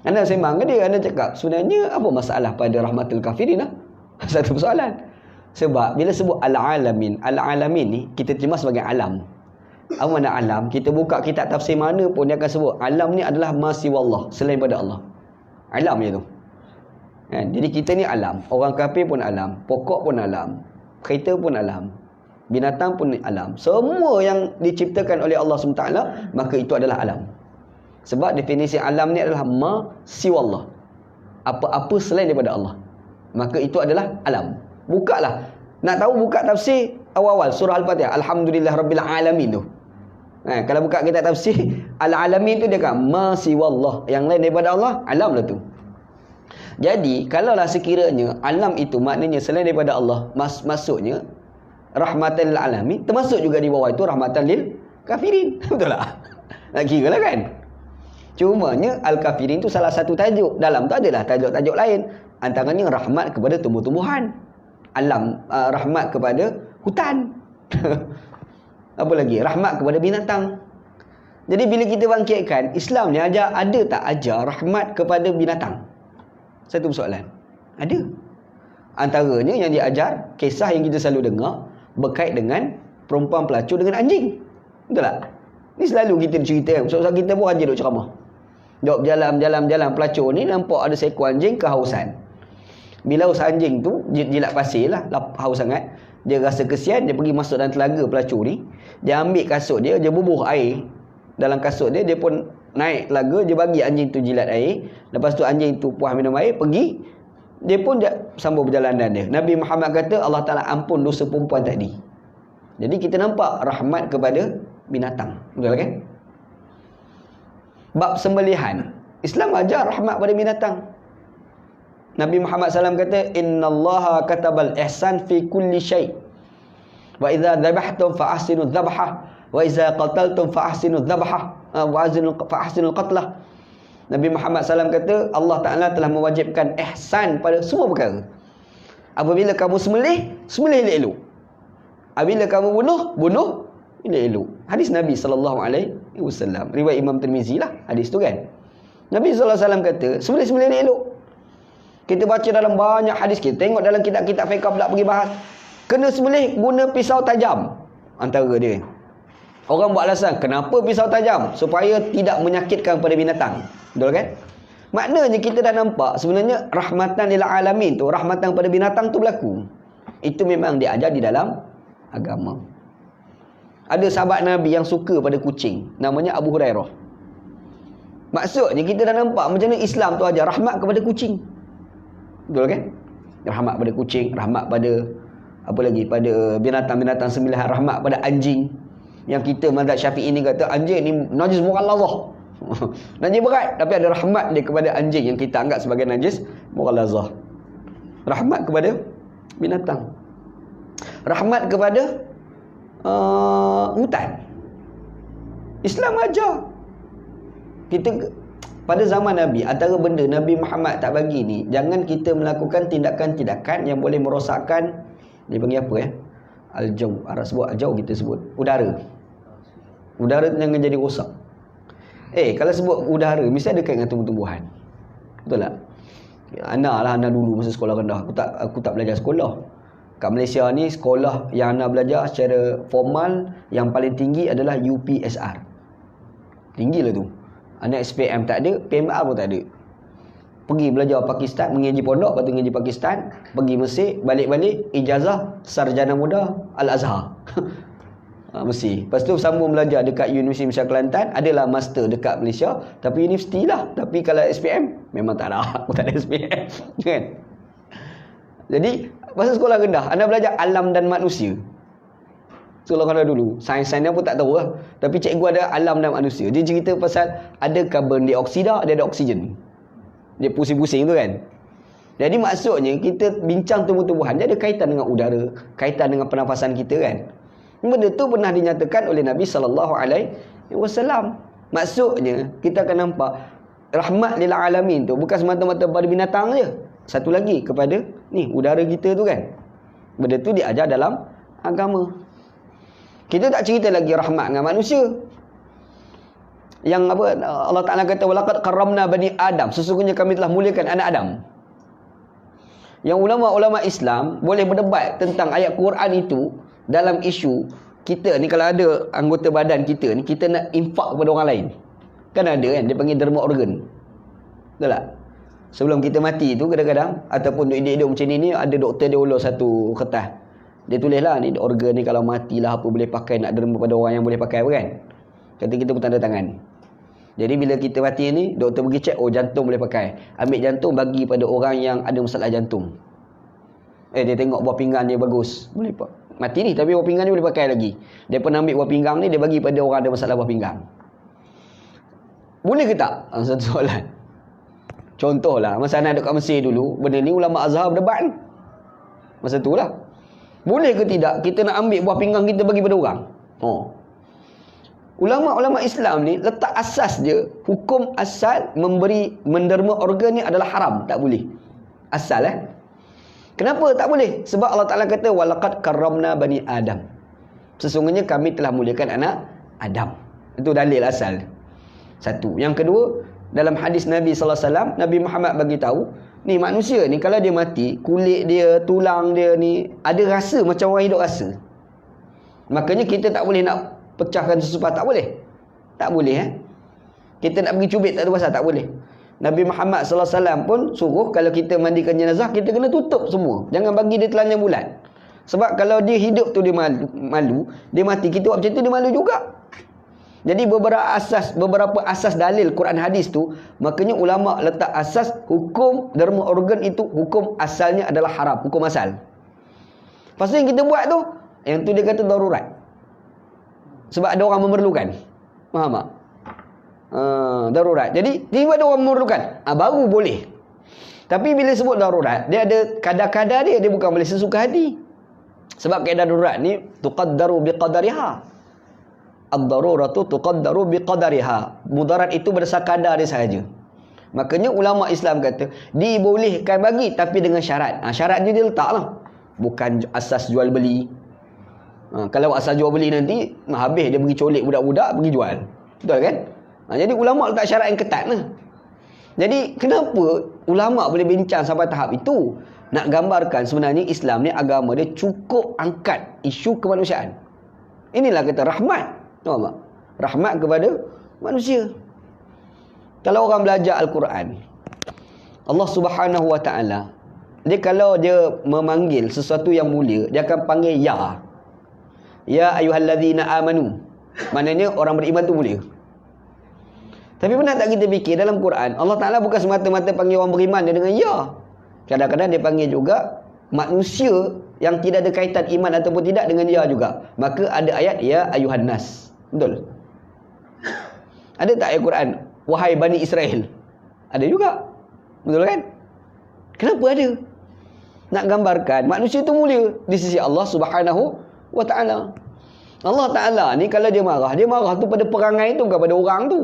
Anda sembang ke dia, anda cakap sebenarnya apa masalah pada rahmatul kafirin lah? Satu persoalan. Sebab bila sebut al-alamin, al-alamin ni kita terjemah sebagai alam. Apa makna alam? Kita buka kitab tafsir mana pun dia akan sebut alam ni adalah ma siwallah, selain pada Allah. Alam je tu. Kan? Jadi kita ni alam, orang kafir pun alam, pokok pun alam, kereta pun alam, binatang pun alam. Semua yang diciptakan oleh Allah SWT, maka itu adalah alam. Sebab definisi alam ni adalah ma siwallah, apa-apa selain daripada Allah, maka itu adalah alam. Bukalah, nak tahu buka tafsir awal-awal surah Al-Fatihah, Alhamdulillah Rabbil Alamin tu. Kalau buka kitab tafsir Al-Alamin tu dia kan ma siwallah, yang lain daripada Allah, alam lah tu. Jadi kalaulah sekiranya alam itu maknanya selain daripada Allah, maksudnya rahmatan lil alamin, termasuk juga di bawah itu rahmatan lil kafirin. Betul tak? Nak kira lah kan. Cumanya Al-Kafirin tu salah satu tajuk. Dalam tu adalah tajuk-tajuk lain. Antaranya rahmat kepada tumbuh-tumbuhan. Alam, rahmat kepada hutan. Apa lagi? Rahmat kepada binatang. Jadi bila kita bangkitkan, Islam ni ajar, ada tak ajar rahmat kepada binatang? Satu persoalan. Ada. Antaranya yang diajar, kisah yang kita selalu dengar berkait dengan perempuan pelacur dengan anjing. Betul tak? Ni selalu kita cerita. Sebab kita pun rajin duk ceramah. Duk jalan pelacur ni nampak ada seekor anjing kehausan. Bila haus anjing tu jilat pasir lah, haus sangat. Dia rasa kesian, dia pergi masuk dalam telaga pelacur ni. Dia ambil kasut dia bubuh air dalam kasut dia. Dia pun naik telaga, dia bagi anjing tu jilat air. Lepas tu anjing tu puas minum air, pergi. Dia pun sambung perjalanan dia. Nabi Muhammad kata Allah Ta'ala ampun dosa perempuan tadi. Jadi kita nampak rahmat kepada binatang. Betul kan? Bab sembelihan, Islam ajar rahmat pada binatang. Nabi Muhammad SAW kata, innallaha katabal ihsan fi kulli syai'. Wa idza dhabhtum fa ahsinu dhabha wa idza qataltum fa ahsinu dhabha fa ahsinu qatlah. Nabi Muhammad SAW kata, Allah Ta'ala telah mewajibkan ihsan pada semua perkara. Apabila kamu sembelih elok-elok. Apabila kamu bunuh elok-elok. Hadis Nabi SAW. Riwayat Imam Tirmizi lah hadis tu kan. Nabi SAW kata, sembelih elok-elok. Kita baca dalam banyak hadis, kita tengok dalam kitab-kitab fiqh pula pergi bahas. Kena sembelih guna pisau tajam. Antara dia. Orang buat alasan, kenapa pisau tajam? Supaya tidak menyakitkan pada binatang. Betul kan? Maknanya kita dah nampak sebenarnya rahmatan lil alamin tu, rahmatan pada binatang tu berlaku. Itu memang diajar di dalam agama. Ada sahabat Nabi yang suka pada kucing, namanya Abu Hurairah. Maksudnya kita dah nampak macam mana Islam tu ajar rahmat kepada kucing. Betul kan? Rahmat pada kucing, rahmat pada apa lagi? Pada binatang-binatang sembelihan, rahmat pada anjing. Yang kita mazhab Syafi'i ni kata anjing ni najis mughallazah. Najis berat, tapi ada rahmat dia kepada anjing yang kita anggap sebagai najis mughallazah. Rahmat kepada binatang. Rahmat kepada hutan. Islam ajar. Kita pada zaman Nabi, antara benda Nabi Muhammad tak bagi ni, jangan kita melakukan tindakan-tindakan yang boleh merosakkan, dia panggil apa ya? Al-jaw, Arab sebut al-jaw, kita sebut udara. Udara jangan jadi rosak. Kalau sebut udara, mesti ada kait dengan tumbuh-tumbuhan. Betul tak? Ana dulu masa sekolah rendah, aku tak belajar sekolah. Kat Malaysia ni sekolah yang ana belajar secara formal yang paling tinggi adalah UPSR. Tinggi lah tu. Anak SPM tak ada, PMR pun tak ada. Pergi belajar Pakistan, mengaji pondok, lepas tu mengaji Pakistan, pergi Mesir, balik-balik, ijazah sarjana muda Al-Azhar. Mesir. Lepas tu sambung belajar dekat Universiti Malaysia Kelantan, adalah master dekat Malaysia, tapi universiti lah. Tapi kalau SPM, memang tak ada. Aku tak ada SPM. Kan? Jadi, masa sekolah rendah, anda belajar alam dan manusia. Sekolah rendah dulu, sains-sainsnya pun tak tahu lah. Tapi cikgu ada alam dan manusia. Dia cerita pasal ada karbon dioksida, ada oksigen. Dia pusing-pusing tu kan. Jadi maksudnya kita bincang tumbuh-tumbuhan, dia ada kaitan dengan udara, kaitan dengan pernafasan kita kan. Benda tu pernah dinyatakan oleh Nabi SAW. Maksudnya kita akan nampak rahmat lil alamin tu bukan semata-mata pada binatang je. Satu lagi kepada ni udara kita tu kan. Benda tu diajar dalam agama. Kita tak cerita lagi rahmat dengan manusia. Yang apa Allah Ta'ala kata walaqad karramna bani Adam, sesungguhnya kami telah muliakan anak Adam. Yang ulama-ulama Islam boleh berdebat tentang ayat Quran itu dalam isu kita ni, kalau ada anggota badan kita ni, kita nak infak kepada orang lain. Kan ada kan, dia panggil derma organ. Betul tak? Sebelum kita mati tu kadang-kadang, ataupun hidup macam ni, ada doktor dia ulur satu kertas. Dia tulis lah, ni organ ni kalau matilah apa boleh pakai, nak derma pada orang yang boleh pakai apa kan. Kata kita pun tanda tangan. Jadi bila kita mati ni, doktor pergi cek, oh jantung boleh pakai. Ambil jantung bagi pada orang yang ada masalah jantung. Dia tengok buah pinggang dia bagus, boleh pak. Mati ni tapi buah pinggang dia boleh pakai lagi. Dia pun ambil buah pinggang ni, dia bagi pada orang ada masalah buah pinggang. Boleh ke tak? Satu soalan. Contohlah, masa anak duduk kat Mesir dulu, benda ni ulama Azhar berdebat ni. Masa tu lah. Boleh ke tidak kita nak ambil buah pinggang kita bagi pada orang? Ulama-ulama Islam ni letak asas dia, hukum asal menderma organ ni adalah haram, tak boleh. Asal Kenapa tak boleh? Sebab Allah Ta'ala kata walaqad karramna bani Adam. Sesungguhnya kami telah muliakan anak Adam. Itu dalil asal. Satu. Yang kedua, dalam hadis Nabi sallallahu alaihi wasallam, Nabi Muhammad bagi tahu, ni manusia ni kalau dia mati, kulit dia, tulang dia ni ada rasa macam orang hidup rasa. Makanya kita tak boleh nak pecahkan sesuatu, tak boleh. Tak boleh Kita nak pergi cubit tak ada pasal, tak boleh. Nabi Muhammad sallallahu alaihi wasallam pun suruh kalau kita mandikan jenazah, kita kena tutup semua. Jangan bagi dia telanjang bulat. Sebab kalau dia hidup tu dia malu, dia mati kita buat macam tu dia malu juga. Jadi beberapa asas dalil Quran hadis tu, makanya ulama letak asas hukum derma organ itu, hukum asalnya adalah haram, hukum asal. Pasal yang kita buat tu, yang tu dia kata darurat. Sebab ada orang memerlukan. Faham tak? Darurat. Jadi tiba ada orang memerlukan, baru boleh. Tapi bila sebut darurat, dia ada kadar-kadar dia bukan boleh sesuka hati. Sebab kaedah darurat ni tuqaddaru biqadariha. Ad-daruratu tuqaddaru biqadariha. Mudarat itu berdasarkan kadar dia sahaja. Makanya ulama Islam kata dibolehkan bagi, tapi dengan syarat. Syarat dia letaklah. Bukan asas jual beli. Kalau asas jual beli nanti habis dia pergi colik budak-budak pergi jual. Betul kan? Jadi ulama letak syarat yang ketat lah. Jadi kenapa ulama boleh bincang sampai tahap itu? Nak gambarkan sebenarnya Islam ni agama dia cukup angkat isu kemanusiaan. Inilah kata rahmat. Tahu tak? Rahmat kepada manusia. Kalau orang belajar Al-Quran, Allah Subhanahu Wa Taala, dia kalau dia memanggil sesuatu yang mulia, dia akan panggil ya. Ya ayyuhallazina amanu. Maknanya orang beriman tu mulia. Tapi pernah tak kita fikir dalam Quran, Allah Ta'ala bukan semata-mata panggil orang beriman dia dengan ya. Kadang-kadang dia panggil juga manusia yang tidak ada kaitan iman ataupun tidak dengan ya juga. Maka ada ayat ya ayuhan nas. Betul? Ada tak ayat Quran wahai Bani Israel? Ada juga. Betul kan? Kenapa ada? Nak gambarkan manusia itu mulia di sisi Allah Subhanahu Wa Ta'ala. Allah Ta'ala ni kalau dia marah tu pada perangai tu, bukan pada orang tu.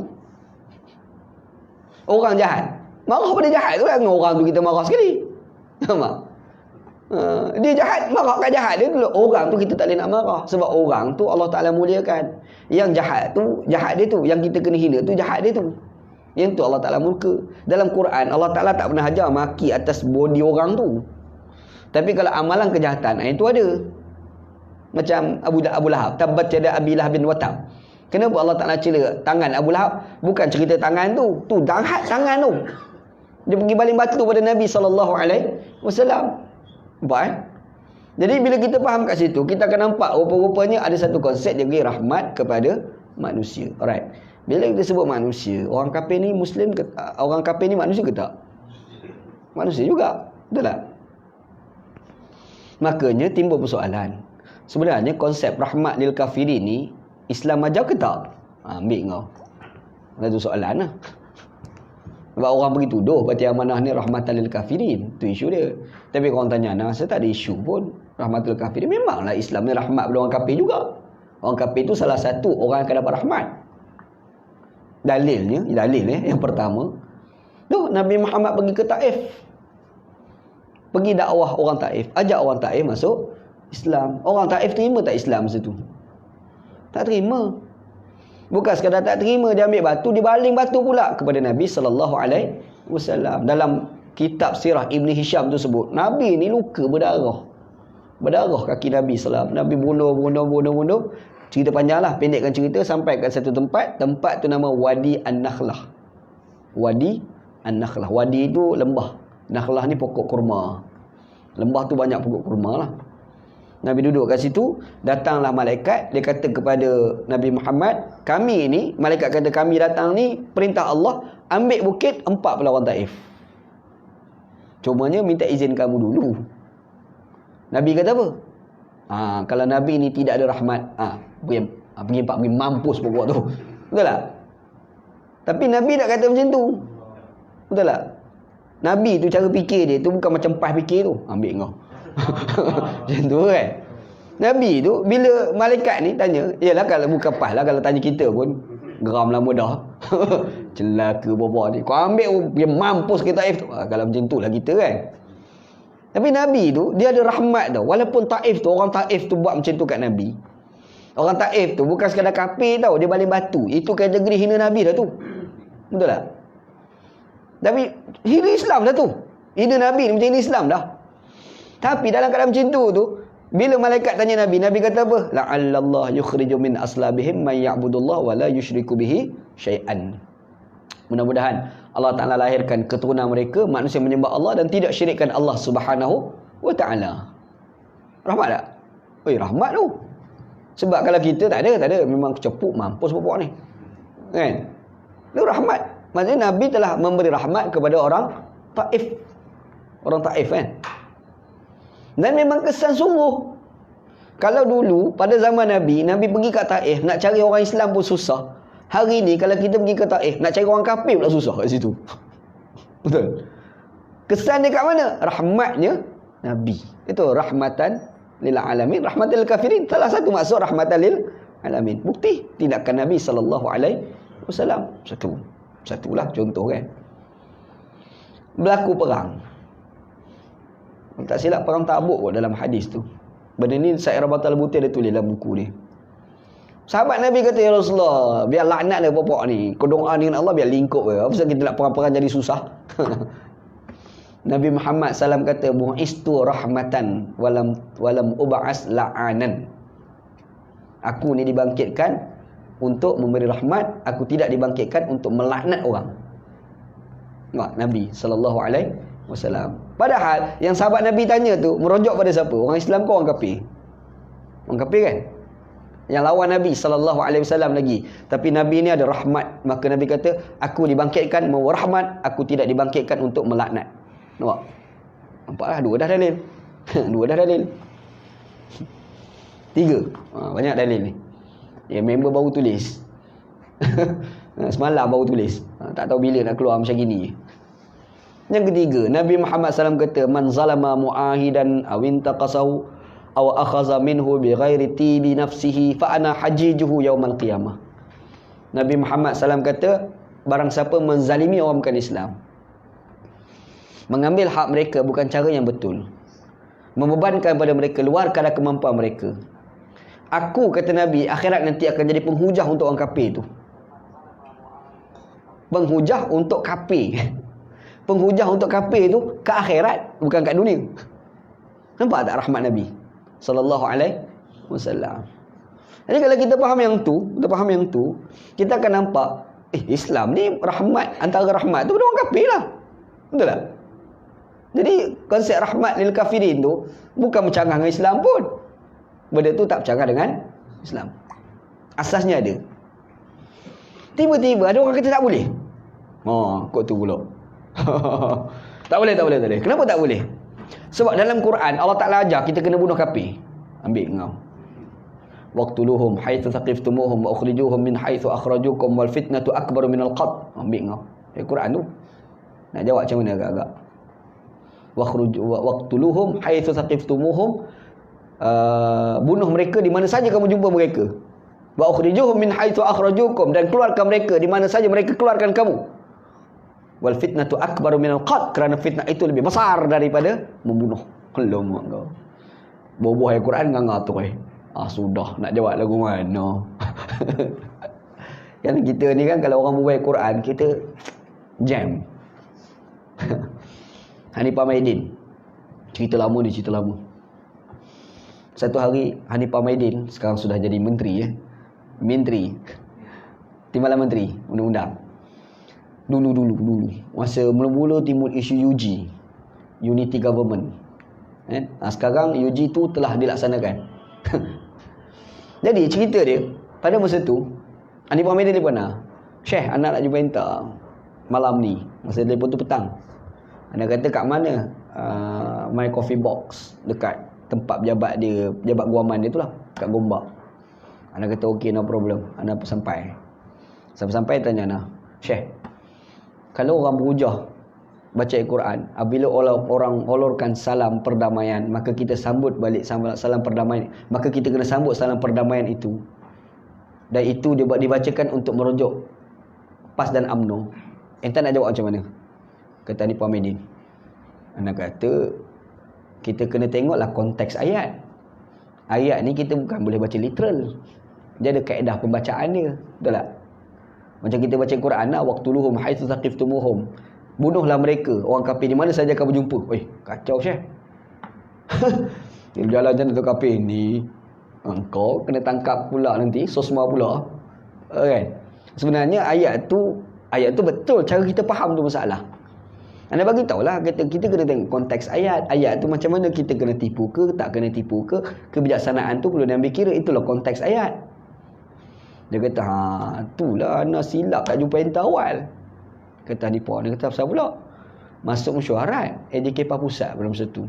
Orang jahat marah pada jahat tu lah. Dengan orang tu kita marah sekali. Faham? Dia jahat, marah kat jahat dia tu. Orang tu kita tak boleh nak marah. Sebab orang tu Allah Ta'ala muliakan. Yang jahat tu, jahat dia tu. Yang kita kena hina tu, jahat dia tu. Yang tu Allah Ta'ala murka. Dalam Quran Allah Ta'ala tak pernah ajar maki atas body orang tu. Tapi kalau amalan kejahatan, itu ada. Macam Abu Lahab, tabbat yada Abi Lahab bin Watab. Kenapa Allah Ta'ala cela tangan Abu Lahab? Bukan cerita tangan tu. Tu jahat tangan tu. Dia pergi baling batu pada Nabi SAW. Nampak Jadi bila kita faham kat situ, kita akan nampak rupa-rupanya ada satu konsep yang bagi rahmat kepada manusia. Alright. Bila kita sebut manusia, orang kafir ni Muslim ke, orang kafir ni manusia ke tak? Manusia juga. Betul tak? Makanya timbul persoalan. Sebenarnya konsep rahmat lil kafirin ni Islam ajar ke tak? Ambil kau. Ada soalan lah. Sebab orang pergi tuduh Bati Amanah ni rahmatan lil kafirin. Itu isu dia. Tapi orang tanya, saya tak ada isu pun rahmatul kafirin. Memanglah Islam ni rahmat pada orang kafir juga. Orang kafir tu salah satu orang yang akan dapat rahmat. Dalilnya yang pertama, tu Nabi Muhammad pergi ke Taif. Pergi dakwah orang Taif, ajak orang Taif masuk Islam. Orang Taif terima tak Islam situ? Tak terima. Bukan sekadar tak terima, dia ambil batu, dia baling batu pula kepada Nabi SAW. Dalam kitab sirah Ibn Hisham tu sebut, Nabi ni luka berdarah kaki Nabi SAW. Nabi bunuh. Cerita panjang lah, pendekkan cerita sampai kat satu tempat tu nama Wadi An-Nakhlah. Wadi An-Nakhlah. Wadi itu lembah, Nakhlah ni pokok kurma. Lembah tu banyak pokok kurma lah. Nabi duduk kat situ, datanglah malaikat, dia kata kepada Nabi Muhammad, kami ni, malaikat kata kami datang ni perintah Allah, ambil bukit 40 orang Taif. Cumanya minta izin kamu dulu. Nabi kata apa? Kalau Nabi ni tidak ada rahmat, pergi mampus pokok tu. Betul tak? Tapi Nabi tak kata macam tu. Betul tak? Nabi tu cara fikir dia tu bukan macam PAS fikir tu. Ambil kau. Macam tu kan. Nabi tu bila malaikat ni tanya, yalah kalau bukan pas lah kalau tanya kita pun geram lama dah. Celaka bapa ni. Kau ambil dia mampus ke Taif tu. Kalau macam tu lah kita kan. Tapi Nabi tu dia ada rahmat tau. Walaupun Taif tu orang Taif tu buat macam tu kat Nabi. Orang Taif tu bukan sekadar kafir tau, dia baling batu. Itu kategori hina Nabi dah tu. Betul tak? Tapi hina Islam dah tu. Hina Nabi ni macam hina Islam dah. Tapi dalam keadaan macam tu bila malaikat tanya Nabi, Nabi kata apa? La'allallah yukhriju min aslabihim man ya'budullah wa la yusyriku bihi syai'an. Mudah-mudahan Allah Ta'ala lahirkan keturunan mereka, manusia menyembah Allah dan tidak syirikkan Allah Subhanahu wa Ta'ala. Rahmat tak? Rahmat tu. Sebab kalau kita tak ada, memang kecepuk mampus bapak ni. Kan? Itu rahmat. Maksudnya Nabi telah memberi rahmat kepada orang Taif. Orang Taif kan? Dan memang kesan sungguh. Kalau dulu pada zaman Nabi pergi kat Taif, nak cari orang Islam pun susah. Hari ni kalau kita pergi ke Taif, nak cari orang kafir pula susah kat situ. Betul. Kesan dia kat mana? Rahmatnya Nabi. Itu rahmatan lil alamin, rahmatan lil kafirin. Salah satu maksud rahmatan lil alamin. Bukti tindakan Nabi sallallahu alaihi wasallam. Satulah contoh kan. Berlaku perang. Tak silap perang Tabuk kot dalam hadis tu. Benda ni Syekh Rabatul Buti ada tulis dalam buku dia. Sahabat Nabi kata, ya Rasulullah, biar laknat dia bapak ni. Kau doa dengan Allah biar lingkup ke. Apa sebab kita nak perang-perang jadi susah? Nabi Muhammad SAW kata, bu'istu rahmatan walam uba'as la'anan. Aku ni dibangkitkan untuk memberi rahmat, aku tidak dibangkitkan untuk melaknat orang. Nabi SAW. Padahal yang sahabat Nabi tanya tu merujuk pada siapa? Orang Islam ke orang kafir? Orang kafir kan? Yang lawan Nabi SAW lagi. Tapi Nabi ni ada rahmat. Maka Nabi kata, aku dibangkitkan membawa rahmat, aku tidak dibangkitkan untuk melaknat. Nampak? Nampaklah dua dah dalil. Dua dah dalil. Tiga. Banyak dalil ni. Member baru tulis. Semalam baru tulis. Tak tahu bila nak keluar macam gini. Yang ketiga, Nabi Muhammad SAW kata, man zalama mu'ahidan awin taqasahu aw akhaza minhu bighairi tibi nafsihi fa ana hajijuhu yaumal qiyamah. Nabi Muhammad SAW kata, barang siapa menzalimi orang bukan Islam, mengambil hak mereka bukan cara yang betul, membebankan pada mereka luar kadar kemampuan mereka, aku, kata Nabi, akhirat nanti akan jadi penghujah untuk orang kafir tu. Penghujah untuk kafir. Penghujah untuk kafir tu ke akhirat, bukan kat dunia. Nampak tak rahmat Nabi sallallahu alaihi wasallam? Jadi kalau kita faham yang tu, kita akan nampak Islam ni rahmat, antara rahmat tu pada orang kafir lah. Betul tak? Jadi konsep rahmat lil kafirin tu bukan bercanggah dengan Islam pun. Benda tu tak bercanggah dengan Islam. Asasnya ada. Tiba-tiba ada orang kata tak boleh. Kok tu pula. Tak boleh. Kenapa tak boleh? Sebab dalam Quran Allah Ta'ala ajar kita kena bunuh kafir. Ambil engkau. Waqtuluhum haitsu thaqiftumuhum wa ukhrijuhum min haitsu akhrajukum wal fitnatu akbaru minal qatl. Ambil engkau. Quran tu. Nak jawab macam mana agak-agak? Waqtuluhum haitsu thaqiftumuhum, bunuh mereka di mana saja kamu jumpa mereka. Wa ukhrijuhum min haitsu akhrajukum, dan keluarkan mereka di mana saja mereka keluarkan kamu. Wal fitnatu akbaru minal qatl, kerana fitnah itu lebih besar daripada membunuh. Alamak kau. Boboh ayat Quran nganga tu sudah nak jawab lagu mana. Kan kita ni kan kalau orang berbual Quran kita jam. Hanifah Maidin. Cerita lama. Satu hari Hanifah Maidin sekarang sudah jadi menteri Menteri. Timbalan Menteri Undang-Undang. Dulu masa mula-mula timbul isu UG, Unity Government. Sekarang UG tu telah dilaksanakan. Jadi cerita dia pada masa tu Hanifah Maidin telefon Syekh, anak nak jumpa entah malam ni. Masa telefon tu petang. Anak kata kat mana? My coffee box, dekat tempat pejabat dia, pejabat guaman dia tu lah, kat Gombak. Anak kata okey, no problem. Anak sampai tanya Syekh, kalau orang berhujah baca Al-Quran, apabila orang ulurkan salam perdamaian, maka kita sambut balik salam perdamaian. Maka kita kena sambut salam perdamaian itu. Dan itu dibacakan untuk merujuk PAS dan UMNO. Entah nak jawab macam mana? Kata ni Puan Medin. Anak kata, kita kena tengoklah konteks ayat. Ayat ni kita bukan boleh baca literal. Dia ada kaedah pembacaan dia. Betul tak? Macam kita baca Quran lah, waqtuluhum haitsu thaqiftumuhum. Bunuhlah mereka, orang kafir di mana saja kamu jumpa. Kacau Syekh. Dia berjalan macam tu kafir ni. Engkau kena tangkap pula nanti, sosma pula. Kan? Sebenarnya ayat tu betul cara kita faham tu masalah. Anda bagi tahulah, kita kena tengok konteks ayat. Ayat tu macam mana, kita kena tipu ke, tak kena tipu ke. Kebijaksanaan tu perlu diambil kira. Itulah konteks ayat. Dia kata, itulah Ana silap tak jumpa entah awal. Kata Hanifah, dia kata, apa pula? Masuk mesyuarat ADK Pusat pada masa tu.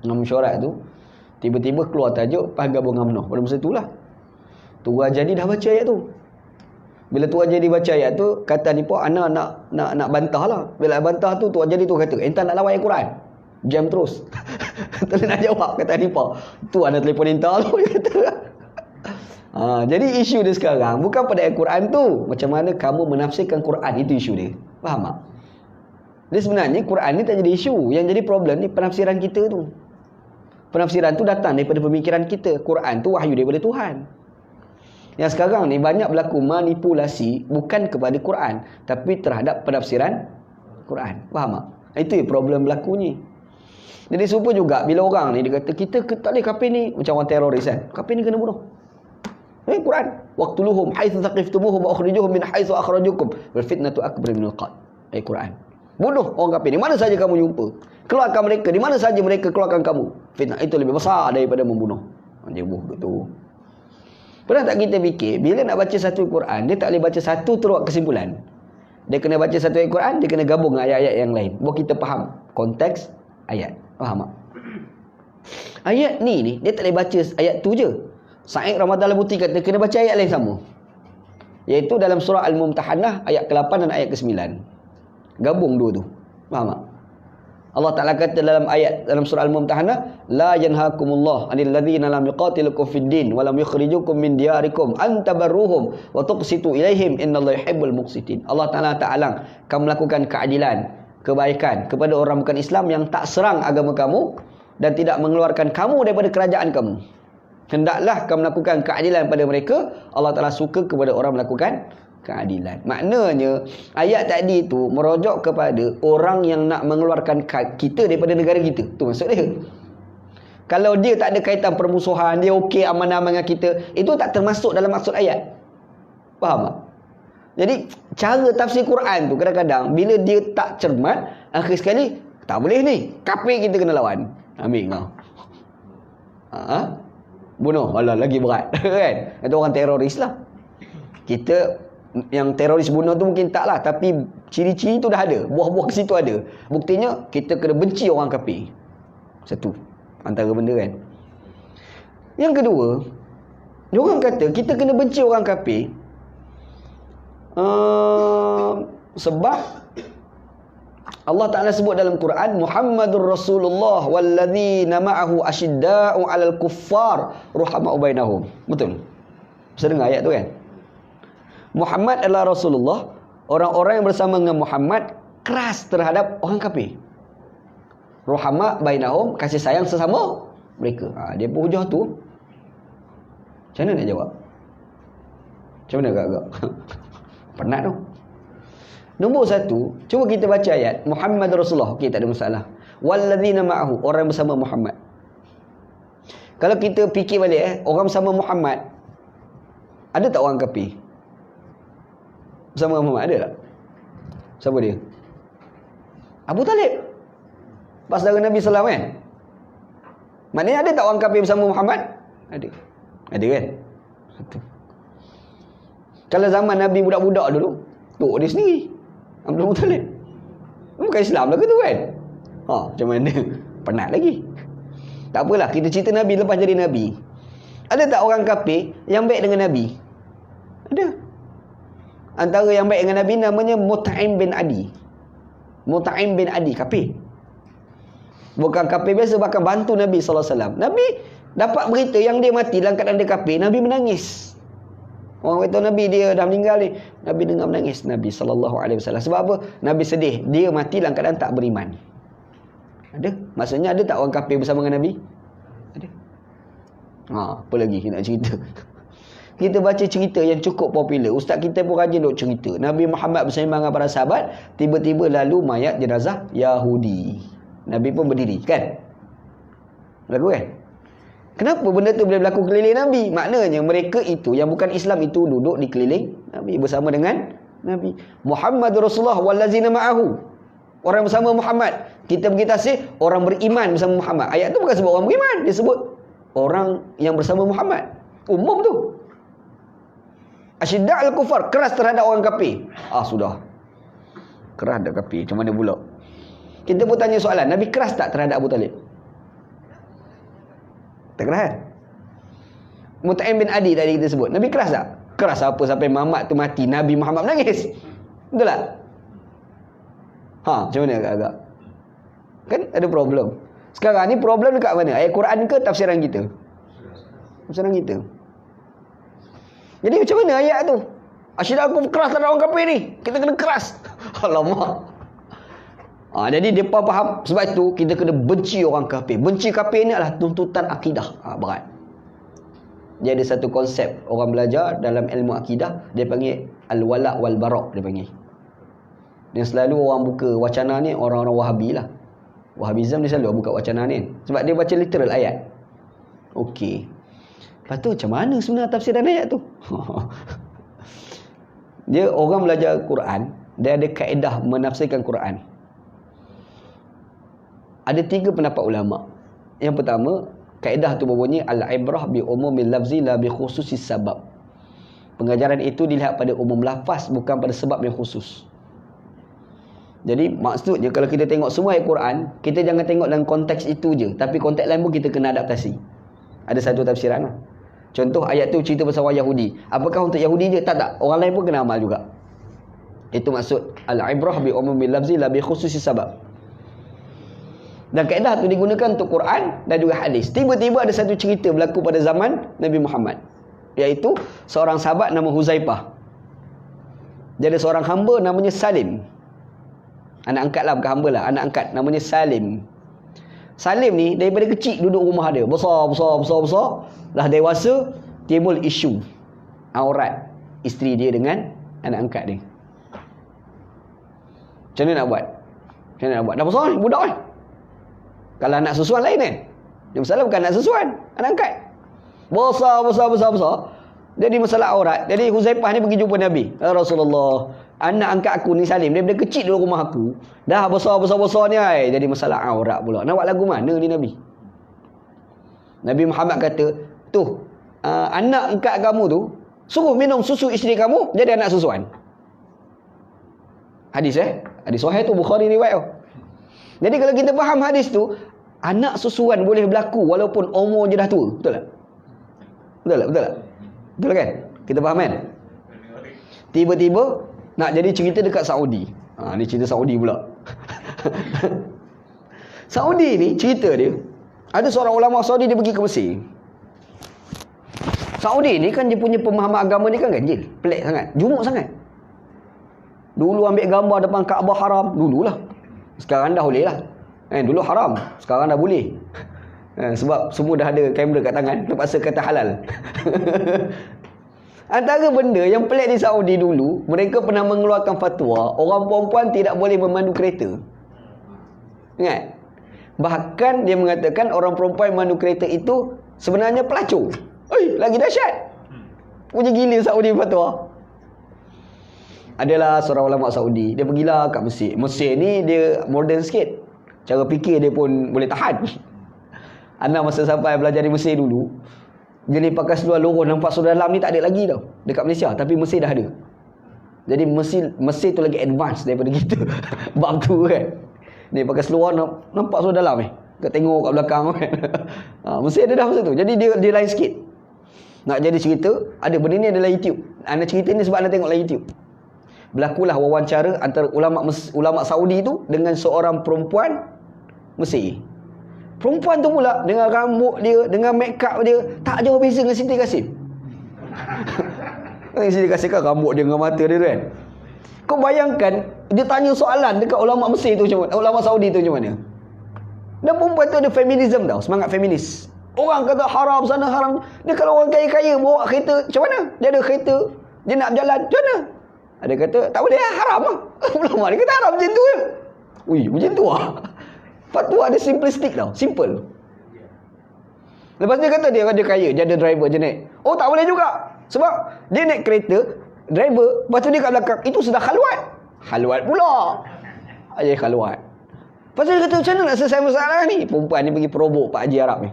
Dengan mesyuarat tu, tiba-tiba keluar tajuk PAS gabung UMNO. Pada masa tu lah. Tuan jadi dah baca ayat tu. Bila Tuan jadi baca ayat tu, kata Hanifah, Ana nak bantah lah. Bila bantah tu, Tuan jadi tu kata, entah nak lawan Al-Quran. Jam terus. Tak nak jawab, kata Hanifah. Tu Ana telefon entah tu, dia kata. Jadi isu dia sekarang bukan pada Al-Quran tu, macam mana kamu menafsirkan Quran, itu isu dia. Faham tak? Dia sebenarnya Quran ni tak jadi isu. Yang jadi problem ni penafsiran kita tu. Penafsiran tu datang daripada pemikiran kita. Quran tu wahyu daripada Tuhan. Yang sekarang ni banyak berlaku manipulasi bukan kepada Quran, tapi terhadap penafsiran Quran. Faham tak? Itu problem berlakunya. Jadi serupa juga bila orang ni dia kata kita tak boleh kafir ni macam orang teroris kan. Kafir ni kena bunuh. Quran, waqtuluhum haitsu thaqiftumuhum wa akhrijuhum min haitsu akhrajukum wal fitnatu akbar minal qatl. Quran. Bunuh orang kafir di mana saja kamu jumpa. Keluarkan mereka di mana saja mereka keluarkan kamu. Fitnah itu lebih besar daripada membunuh. Dia bunuh tu. Pernah tak kita fikir bila nak baca satu Quran, dia tak boleh baca satu terus kesimpulan. Dia kena baca satu ayat Quran, dia kena gabung dengan ayat-ayat yang lain. Baru kita faham konteks ayat. Faham tak? Ayat ni dia tak boleh baca ayat tu je. Sa'id Ramadan Al-Buti kata kena baca ayat lain sama. Iaitu dalam surah Al-Mumtahanah ayat ke-8 dan ayat ke-9. Gabung dua tu. Faham tak? Allah Ta'ala kata dalam surah Al-Mumtahanah, la yanhakumullah 'anil ladzina lam yuqatilukum fid din wa lam yukhrijukum min diyarikum an tabarruhum wa tuqsitu ilaihim innallaha yuhibbul muqsitin. Allah Ta'ala ta'alang kamu melakukan keadilan, kebaikan kepada orang bukan Islam yang tak serang agama kamu dan tidak mengeluarkan kamu daripada kerajaan kamu. Hendaklah kamu melakukan keadilan pada mereka. Allah Ta'ala suka kepada orang melakukan keadilan. Maknanya ayat tadi tu merujuk kepada orang yang nak mengeluarkan kita daripada negara kita. Tu maksud dia. Kalau dia tak ada kaitan permusuhan, dia okey aman-aman dengan kita, itu tak termasuk dalam maksud ayat. Faham tak? Jadi cara tafsir Quran tu kadang-kadang bila dia tak cermat, akhir sekali tak boleh ni, kafir kita kena lawan. Ambil kau. Bunuh, alah lagi berat. Kan? Itu orang teroris lah. Kita yang teroris bunuh tu mungkin tak lah, tapi ciri-ciri tu dah ada, buah-buah ke situ ada. Buktinya kita kena benci orang kafir. Satu antara benda kan. Yang kedua, dia orang kata kita kena benci orang kafir sebab Allah Ta'ala sebut dalam Quran, Muhammadur Rasulullah walladzina ma'ahu asyidda'u 'alal kuffar ruhama'u bainahum. Betul? Bisa dengar ayat tu kan? Muhammad adalah Rasulullah, orang-orang yang bersama dengan Muhammad keras terhadap orang kafir. Ruhama' bainahum, kasih sayang sesama mereka. Dia pun hujah tu. Macam mana nak jawab? Macam mana agak-agak? Penat tu. Nombor satu, cuba kita baca ayat Muhammad Rasulullah. Okey, tak ada masalah. Walladzina ma'ahu, orang bersama Muhammad. Kalau kita fikir balik orang bersama Muhammad, ada tak orang kafir? Bersama Muhammad ada tak? Siapa dia? Abu Talib. Pas saudara Nabi SAW kan? Maknanya ada tak orang kafir bersama Muhammad? Ada. Ada kan? Satu. Kalau zaman Nabi budak-budak dulu, tok dia sendiri Abdul Muttalib. Bukan Islam lah ke tu kan? Macam mana? Penat lagi. Tak apalah, kita cerita Nabi lepas jadi Nabi. Ada tak orang kafir yang baik dengan Nabi? Ada. Antara yang baik dengan Nabi namanya Mut'im bin Adi. Mut'im bin Adi, kafir. Bukan kafir biasa, bahkan bantu Nabi SAW. Nabi dapat berita yang dia mati dalam keadaan dia kafir, Nabi menangis. Orang kata Nabi dia dah meninggal ni, Nabi dengar menangis Nabi SAW. Sebab apa? Nabi sedih, dia mati dalam keadaan tak beriman. Ada? Maksudnya ada tak orang kafir bersama dengan Nabi? Ada. Apa lagi kita nak cerita? Kita baca cerita yang cukup popular. Ustaz kita pun rajin duk cerita. Nabi Muhammad bersama dengan para sahabat, tiba-tiba lalu mayat jenazah Yahudi. Nabi pun berdiri, kan? Berlaku kan? Kenapa benda tu boleh berlaku keliling Nabi? Maknanya mereka itu yang bukan Islam itu duduk di keliling Nabi bersama dengan Nabi. Muhammad Rasulullah wallazina ma'ahu. Orang bersama Muhammad. Kita bagi tasih orang beriman bersama Muhammad. Ayat tu bukan sebut orang beriman, dia sebut orang yang bersama Muhammad. Umum tu. Asyidda'al kufar, keras terhadap orang kafir. Sudah. Keras terhadap kafir, macam mana pula? Kita pun tanya soalan, Nabi keras tak terhadap Abu Talib? Tak keras kan? Mut'im bin Adi tadi kita sebut, Nabi keras tak? Keras apa sampai Muhammad tu mati, Nabi Muhammad menangis? Betul tak? Macam mana agak-agak? Kan ada problem. Sekarang ni problem dekat mana? Ayat Quran ke tafsiran kita? Tafsiran kita. Jadi macam mana ayat tu? Asyidah aku keras terhadap orang kafir ni, kita kena keras. Alamak. Jadi mereka faham. Sebab itu kita kena benci orang kafir. Benci kafir ni adalah tuntutan akidah. Berat. Dia ada satu konsep orang belajar dalam ilmu akidah, dia panggil al-wala' wal-bara', dia panggil. Dan selalu orang buka wacana ni orang-orang Wahabi lah. Wahabism dia selalu buka wacana ni, sebab dia baca literal ayat. Okey. Lepas tu macam mana sebenarnya tafsiran ayat tu? Dia orang belajar Quran, dia ada kaedah menafsirkan Quran. Ada 3 pendapat ulama. Yang pertama, kaedah tu berbunyi al-ibrah bi umumil lafzi la bi khususis sabab. Pengajaran itu dilihat pada umum lafaz, bukan pada sebab yang khusus. Jadi maksudnya kalau kita tengok semua ayat Quran, kita jangan tengok dalam konteks itu je, tapi konteks lain pun kita kena adaptasi. Ada satu tafsiran lah. Contoh ayat tu cerita pasal orang Yahudi. Apakah untuk Yahudi je? Tak. Orang lain pun kena amal juga. Itu maksud al-ibrah bi umumil lafzi la bi khususis sabab. Dan kaedah tu digunakan untuk Quran dan juga hadis. Tiba-tiba ada satu cerita berlaku pada zaman Nabi Muhammad, iaitu seorang sahabat nama Huzaifah. Dia ada seorang hamba namanya Salim. Anak angkat lah, bukan hamba lah, anak angkat namanya Salim. Salim ni daripada kecil duduk rumah dia, besar. Dah dewasa, timbul isu aurat isteri dia dengan anak angkat dia. Macam mana nak buat? Dah besar ni, budak ni. Kalau anak susuan lain kan? Dia masalah bukan anak susuan, anak angkat. Besar. Jadi masalah aurat. Jadi Huzaifah ni pergi jumpa Nabi. Ya Rasulullah, anak angkat aku ni Salim, daripada kecil dulu rumah aku, dah besar ni ay. Jadi masalah aurat pula. Nak buat lagu mana ni Nabi? Nabi Muhammad kata, anak angkat kamu tu suruh minum susu isteri kamu, jadi anak susuan. Hadis hadis sahih tu, Bukhari riwayat tu. Jadi kalau kita faham hadis tu, anak susuan boleh berlaku walaupun umur je dah tua. Betul tak? Betul kan? Kita faham kan? Tiba-tiba nak jadi cerita dekat Saudi. Ni cerita Saudi pula. Saudi ni cerita dia, ada seorang ulama Saudi, dia pergi ke Mesir. Saudi ni kan dia punya pemahaman agama ni kan ganjil, pelik sangat, jumuk sangat. Dulu ambil gambar depan Kaabah haram, dululah. Sekarang dah boleh lah. Dulu haram, sekarang dah boleh. Sebab semua dah ada kamera kat tangan, terpaksa kata halal. Antara benda yang pelik di Saudi dulu, mereka pernah mengeluarkan fatwa orang perempuan tidak boleh memandu kereta. Ingat? Bahkan dia mengatakan orang perempuan memandu kereta itu sebenarnya pelacur. Lagi dahsyat. Punya gila Saudi fatwa. Adalah seorang ulama Saudi, dia pergilah kat Mesir. Mesir ni dia modern sikit, cara fikir dia pun boleh tahan. Anak masa sampai belajar di Mesir dulu, jadi pakai seluar lorong, nampak seluar dalam ni tak ada lagi tau dekat Malaysia, tapi Mesir dah ada. Jadi Mesir tu lagi advance daripada kita. Bab tu kan, dia pakai seluar, nampak seluar dalam Kau tengok kat belakang kan. Mesir ada dah masa tu. Jadi dia lain sikit. Nak jadi cerita, ada benda ni adalah YouTube. Anda cerita ni sebab anda tengok dalam YouTube. berlakulah wawancara antara ulama Saudi tu dengan seorang perempuan Mesir. Perempuan tu pula dengan rambut dia, dengan make up dia tak jauh beza dengan Siti Kasim. Siti Kasim kan rambut dia dengan mata dia tu kan. Kau bayangkan dia tanya soalan dekat ulama Mesir tu macam mana, ulama Saudi tu macam mana. Dan perempuan tu ada feminism tau, semangat feminis. Orang kata haram sana haram. Dia kalau orang kaya-kaya bawa kereta, macam mana? Dia ada kereta, dia nak berjalan, macam mana? Ada kata, tak boleh lah, haram lah. Ulama dia kata haram macam tu lah. Ui, macam tu lah. Fatwa dia simplistic tau, simple. Lepas dia kata dia kaya, dia ada driver je naik. Oh tak boleh juga. Sebab dia naik kereta, driver, lepas tu dia kat belakang, itu sudah khalwat. Khalwat pula. Aja khalwat. Lepas tu dia kata, macam mana nak selesai masalah ni? Perempuan ni pergi perobok Pak Haji Arab ni.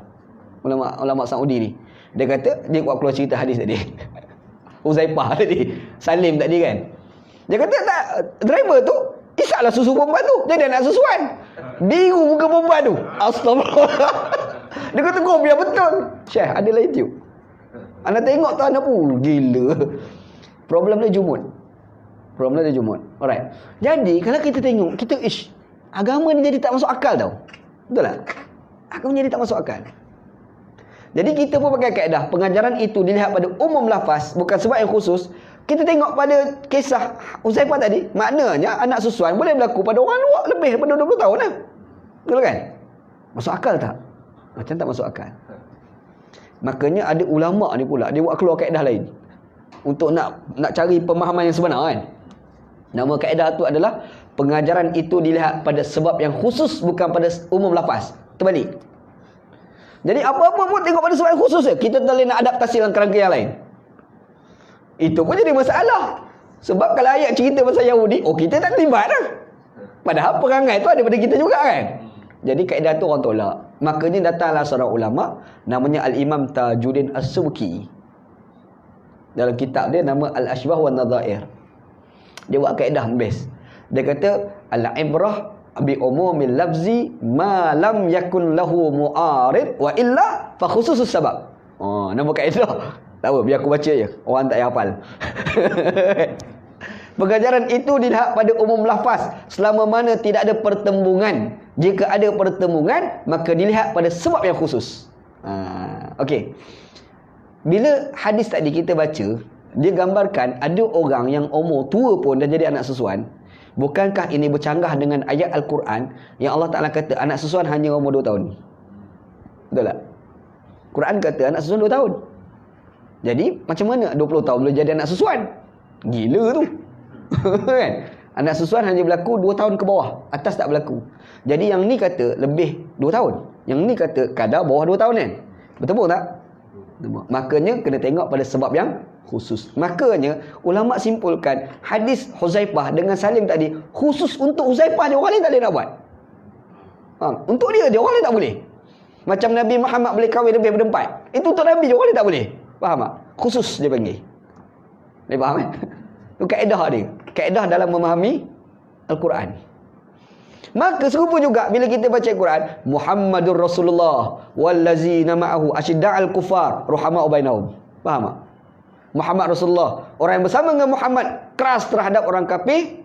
Ulama Saudi ni. Dia kata, dia buat keluar cerita hadis tadi. Huzaifah tadi. Salim tadi kan. Dia kata, tak, driver tu, isaklah susu perempuan tu. Jadi dia nak susuan. Biru muka perempuan tu. Astagfirullah. Dia kata, kau biar betul. Syekh, ada lah YouTube. Anda tengok tu, anda pun gila. Problem dia jumud. Alright. Jadi, kalau kita tengok, kita, agama ni jadi tak masuk akal tau. Betul tak? Agama jadi tak masuk akal. Jadi kita pun pakai kaedah pengajaran itu dilihat pada umum lafaz, bukan sebab yang khusus. Kita tengok pada kisah Huzaifah tadi, maknanya anak susuan boleh berlaku pada orang luar lebih daripada 20 tahun lah. Betul kan? Masuk akal tak? Macam tak masuk akal. Makanya ada ulama ni pula, dia buat keluar kaedah lain untuk nak cari pemahaman yang sebenar kan. Nama kaedah tu adalah pengajaran itu dilihat pada sebab yang khusus, bukan pada umum lafaz. Terbalik. Jadi apa-apa pun tengok pada sebab yang khusus je. Kita tak boleh nak adaptasi dalam kerangka yang lain. Itu pun jadi masalah. Sebab kalau ayat cerita pasal Yahudi, kita tak terlibat dah. Padahal perangai tu ada pada kita juga kan. Jadi kaedah tu orang tolak. Makanya datanglah seorang ulama, namanya Al-Imam Tajuddin As-Subki. Dalam kitab dia nama Al-Ashbah wa Nadhair. Dia buat kaedah best. Dia kata al-ibrah bi umumil lafzi ma lam yakun lahu mu'arid wa illa fa khususus sabab. Nama kaedah. Tak apa, biar aku baca je. Orang tak hafal. Pengajaran itu dilihat pada umum lafaz selama mana tidak ada pertembungan. Jika ada pertembungan, maka dilihat pada sebab yang khusus. Okey. Bila hadis tadi kita baca, dia gambarkan ada orang yang umur tua pun dah jadi anak susuan. Bukankah ini bercanggah dengan ayat Al-Quran yang Allah Ta'ala kata anak susuan hanya umur 2 tahun? Betul tak? Quran kata anak susuan 2 tahun. Jadi macam mana 20 tahun boleh jadi anak susuan? Gila tu. Kan? Anak susuan hanya berlaku 2 tahun ke bawah. Atas tak berlaku. Jadi yang ni kata lebih 2 tahun. Yang ni kata kadar bawah 2 tahun kan? Betul tak? Makanya kena tengok pada sebab yang khusus. Makanya ulama simpulkan hadis Huzaifah dengan Salim tadi khusus untuk Huzaifah dia, orang lain tak boleh nak buat. Untuk dia orang lain tak boleh. Macam Nabi Muhammad boleh kahwin lebih daripada 4. Itu untuk Nabi je, orang lain tak boleh. Faham tak? Khusus dia panggil. Dia faham kan? Itu kaedah dia. Kaedah dalam memahami Al-Quran. Maka serupa juga bila kita baca Al-Quran, Muhammadur Rasulullah wallazina ma'ahu asyidda'al kufar ruhama'u bainahum. Faham tak? Muhammad Rasulullah, orang yang bersama dengan Muhammad keras terhadap orang kafir,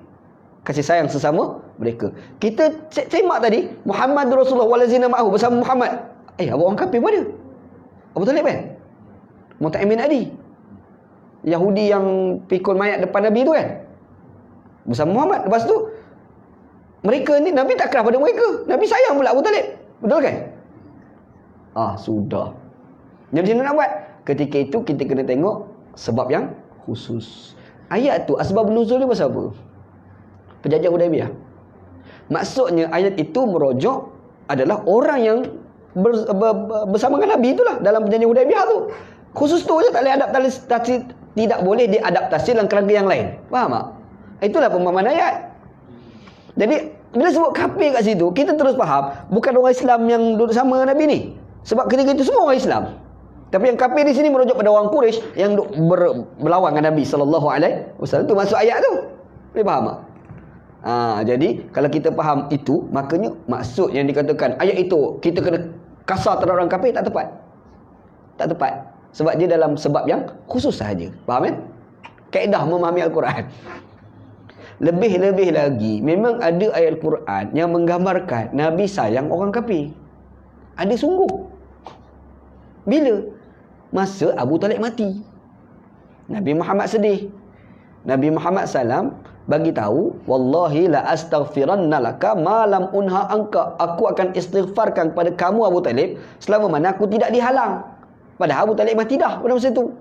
kasih sayang sesama mereka. Kita semak tadi Muhammad Rasulullah walazina ma'ahu bersama Muhammad. Apa orang kafir pun ada. Abu Talib kan? Mutaimin Adi, Yahudi yang pikul mayat depan Nabi tu kan, bersama Muhammad. Lepas tu mereka ni Nabi tak keras pada mereka. Nabi sayang pula Abu Talib. Betul kan? Sudah. Jadi macam nak buat? Ketika itu kita kena tengok sebab yang khusus. Ayat tu asbab nuzul dia pasal apa? Perjanjian Hudaibiyah. Maksudnya ayat itu merujuk adalah orang yang bersama dengan Nabi itulah dalam perjanjian Hudaibiyah tu. Khusus tu je, tak boleh adaptasi, tidak boleh diadaptasi dalam kerangka yang lain. Faham tak? Itulah pemahaman ayat. Jadi bila sebut kafir kat situ, kita terus faham bukan orang Islam yang duduk sama dengan Nabi ni. Sebab ketika itu semua orang Islam. Tapi yang kafir di sini merujuk pada orang Quraisy yang berlawan dengan Nabi SAW. Itu maksud ayat tu. Boleh faham tak? Jadi kalau kita faham itu, makanya maksud yang dikatakan ayat itu kita kena kasar terhadap orang kafir, tak tepat. Tak tepat. Sebab dia dalam sebab yang khusus sahaja. Faham kan? Kaedah memahami Al-Quran. Lebih-lebih lagi, memang ada ayat Quran yang menggambarkan Nabi sayang orang kafir. Ada sungguh. Bila? Masa Abu Talib mati. Nabi Muhammad sedih. Nabi Muhammad SAW bagi tahu, wallahi la astaghfiranna laka ma lam unha anka. Aku akan istighfarkan kepada kamu Abu Talib selama mana aku tidak dihalang. Padahal Abu Talib mati dah pada masa itu.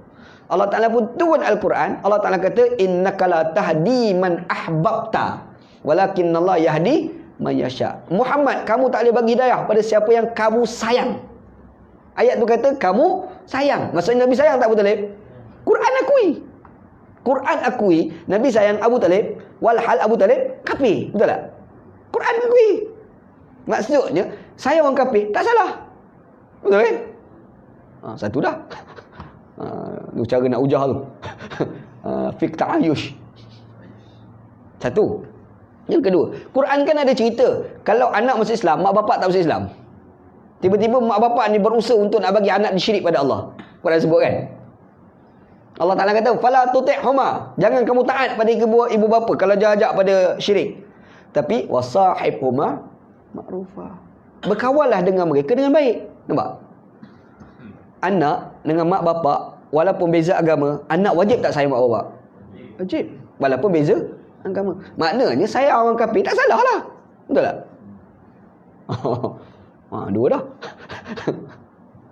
Allah Ta'ala pun turun Al-Quran. Allah Ta'ala kata, innaka la tahdi man ahbabta walakinnallaha yahdi man yasha. Muhammad, kamu tak boleh bagi hidayah pada siapa yang kamu sayang. Ayat tu kata kamu sayang. Maksudnya Nabi sayang tak Abu Talib? Quran akui. Quran akui Nabi sayang Abu Talib, walhal Abu Talib kafir. Betul tak? Quran akui. Maksudnya sayang orang kafir tak salah. Betul kan? Satu dah. Itu cara nak ujah tu. Fiqh ta'ayush. Satu. Yang kedua, Quran kan ada cerita kalau anak masuk Islam, mak bapak tak masuk Islam. Tiba-tiba mak bapak ni berusaha untuk nak bagi anak disyirik pada Allah. Quran sebut kan? Allah Ta'ala kata, fala tuti'huma. Jangan kamu taat pada ibu bapa kalau dia ajak pada syirik. Tapi wasahibhuma ma'rufa. Berkawanlah dengan mereka dengan baik. Nampak? Anak dengan mak bapak, walaupun beza agama, anak wajib tak sayang mak bapak? Wajib. Walaupun beza agama. Maknanya sayang orang kafir tak salah lah. Betul tak? Dua dah.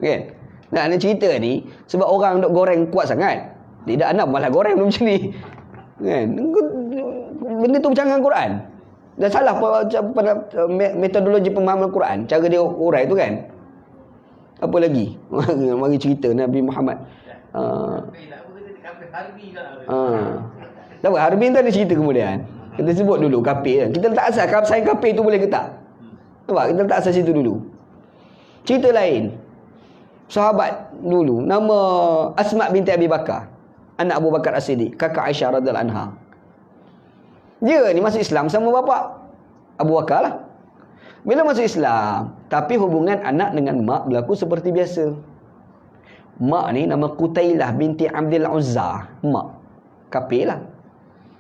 Kan? Nak ada cerita ni sebab orang duk goreng kuat sangat. Tidak anak malah goreng macam ni. Kan? Benda tu macam dengan Quran. Dan salah pada metodologi pemahaman Quran, cara dia urai tu kan. Apa lagi? Mari cerita Nabi Muhammad. Tak apa, Harbin tu ada cerita kemudian. Kita sebut dulu kafir kan. Kita letak asal sayang kafir tu boleh ke tak? Nampak? Kita letak asal situ dulu. Cerita lain. Sahabat dulu nama Asma binti Abi Bakar, anak Abu Bakar As-Siddiq, kakak Aisyah radhiyallahu anha. Dia ni masuk Islam sama bapa Abu Bakar lah. Bila masuk Islam, tapi hubungan anak dengan mak berlaku seperti biasa. Mak ni nama Qutailah binti Abdul Uzza. Mak kafir lah.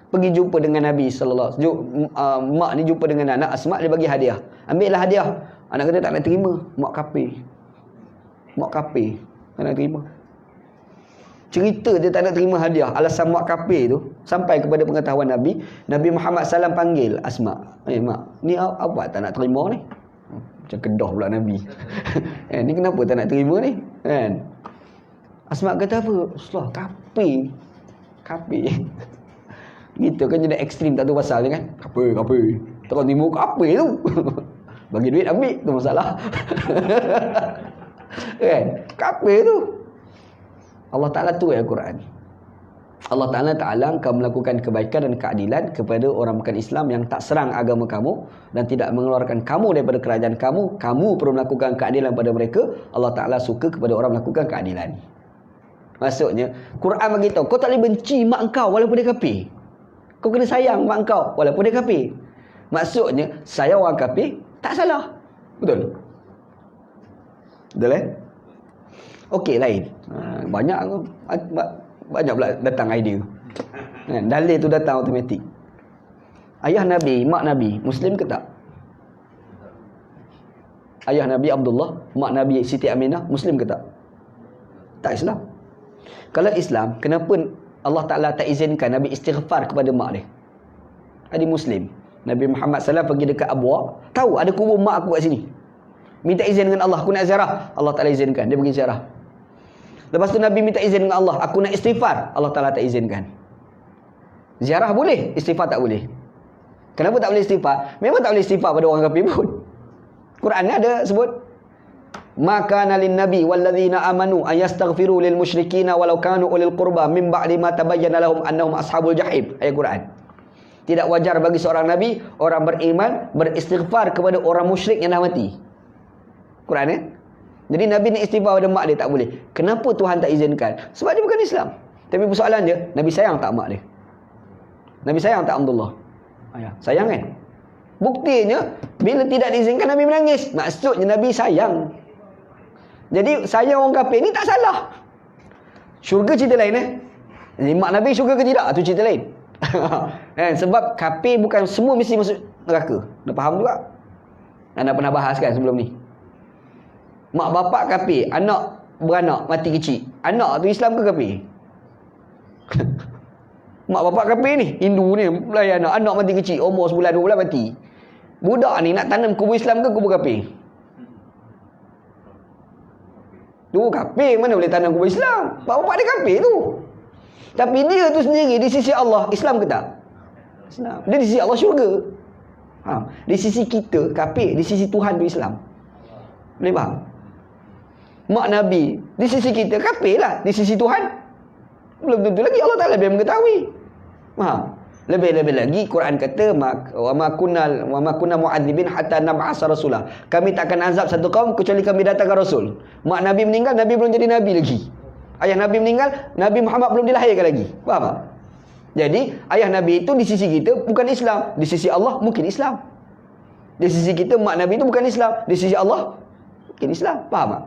Pergi jumpa dengan Nabi sallallahu alaihi wasallam. Mak ni jumpa dengan anak Asma, dia bagi hadiah. Ambillah hadiah. Anak kata tak nak terima. Mak kafir. Mak kafir. Tak nak terima. Cerita dia tak nak terima hadiah, alasan mak kafir tu sampai kepada pengetahuan Nabi. Nabi Muhammad SAW panggil Asma. Mak, ni apa tak nak terima ni? Macam kedah pula Nabi. Ni kenapa tak nak terima ni? Kan? Asma kata apa? Rasulullah kafir. Kafir. Gitu kan, jadi ekstrim tak tahu pasal dia kan. Kafir. Terus terima kafir tu. Bagi duit ambil, tu masalah. Kan? Kafir tu. Allah Ta'ala tu Al-Quran. Allah Ta'ala akan melakukan kebaikan dan keadilan kepada orang bukan Islam yang tak serang agama kamu dan tidak mengeluarkan kamu daripada kerajaan kamu. Kamu perlu melakukan keadilan pada mereka. Allah Ta'ala suka kepada orang melakukan keadilan. Maksudnya, Quran beritahu, kau tak boleh benci mak engkau walaupun dia kafir. Kau kena sayang mak engkau walaupun dia kafir. Maksudnya, sayang orang kafir tak salah. Betul? Betul Okey, lain. Banyak pula datang idea. Dalil tu datang automatik. Ayah Nabi, mak Nabi, Muslim ke tak? Ayah Nabi Abdullah, mak Nabi Siti Aminah, Muslim ke tak? Tak Islam. Kalau Islam, kenapa Allah Ta'ala tak izinkan Nabi istighfar kepada mak dia? Ada Muslim. Nabi Muhammad SAW pergi dekat Abwa, tahu ada kubur mak aku kat sini. Minta izin dengan Allah, aku nak ziarah. Allah Ta'ala izinkan, dia pergi ziarah. Lepas tu Nabi minta izin dengan Allah, aku nak istighfar. Allah Ta'ala tak izinkan. Ziarah boleh, istighfar tak boleh. Kenapa tak boleh istighfar? Memang tak boleh istighfar pada orang kafir pun. Quran ni ada sebut, maka nalin nabi walladzina amanu ayastaghfiru lil musyrikina walau kanu ulil qurba min ba'di ma tabayyana lahum annahum ashabul jahim. Ayat Quran. Tidak wajar bagi seorang nabi, orang beriman, beristighfar kepada orang musyrik yang dah mati. Quran Jadi Nabi ni istighfar pada mak dia tak boleh. Kenapa Tuhan tak izinkan? Sebab dia bukan Islam. Tapi persoalan dia, Nabi sayang tak mak dia? Nabi sayang tak Abdullah? Sayang kan? Buktinya, bila tidak diizinkan Nabi menangis. Maksudnya Nabi sayang. Jadi sayang orang kafir ni tak salah. Syurga cerita lain Jadi mak Nabi syurga ke tidak? Itu cerita lain. Sebab kafir bukan semua mesti masuk neraka. Dah faham juga? Anda pernah bahas kan sebelum ni? Mak bapak kafir, anak beranak mati kecil. Anak tu Islam ke kafir? Mak bapak kafir ni, Hindu ni, layan anak mati kecil, umur sebulan 2 bulan mati. Budak ni nak tanam kubur Islam ke kubur kafir? Tu kafir, mana boleh tanam kubur Islam? Mak bapak dia kafir tu. Tapi dia tu sendiri di sisi Allah Islam ke tak? Islam. Dia di sisi Allah syurga. Di sisi kita kafir, di sisi Tuhan tu Islam. Boleh faham? Mak Nabi di sisi kita kafir lah, di sisi Tuhan belum tentu lagi. Allah Ta'ala lebih mengetahui. Faham? Lebih-lebih lagi Quran kata wa ma kunna mu'adzibin hatta nab'asa rasulah. Kami takkan azab satu kaum kecuali kami datangkan rasul. Mak Nabi meninggal, Nabi belum jadi Nabi lagi. Ayah Nabi meninggal, Nabi Muhammad belum dilahirkan lagi. Faham tak? Jadi ayah Nabi itu di sisi kita bukan Islam, di sisi Allah mungkin Islam. Di sisi kita mak Nabi itu bukan Islam, di sisi Allah mungkin Islam. Faham tak?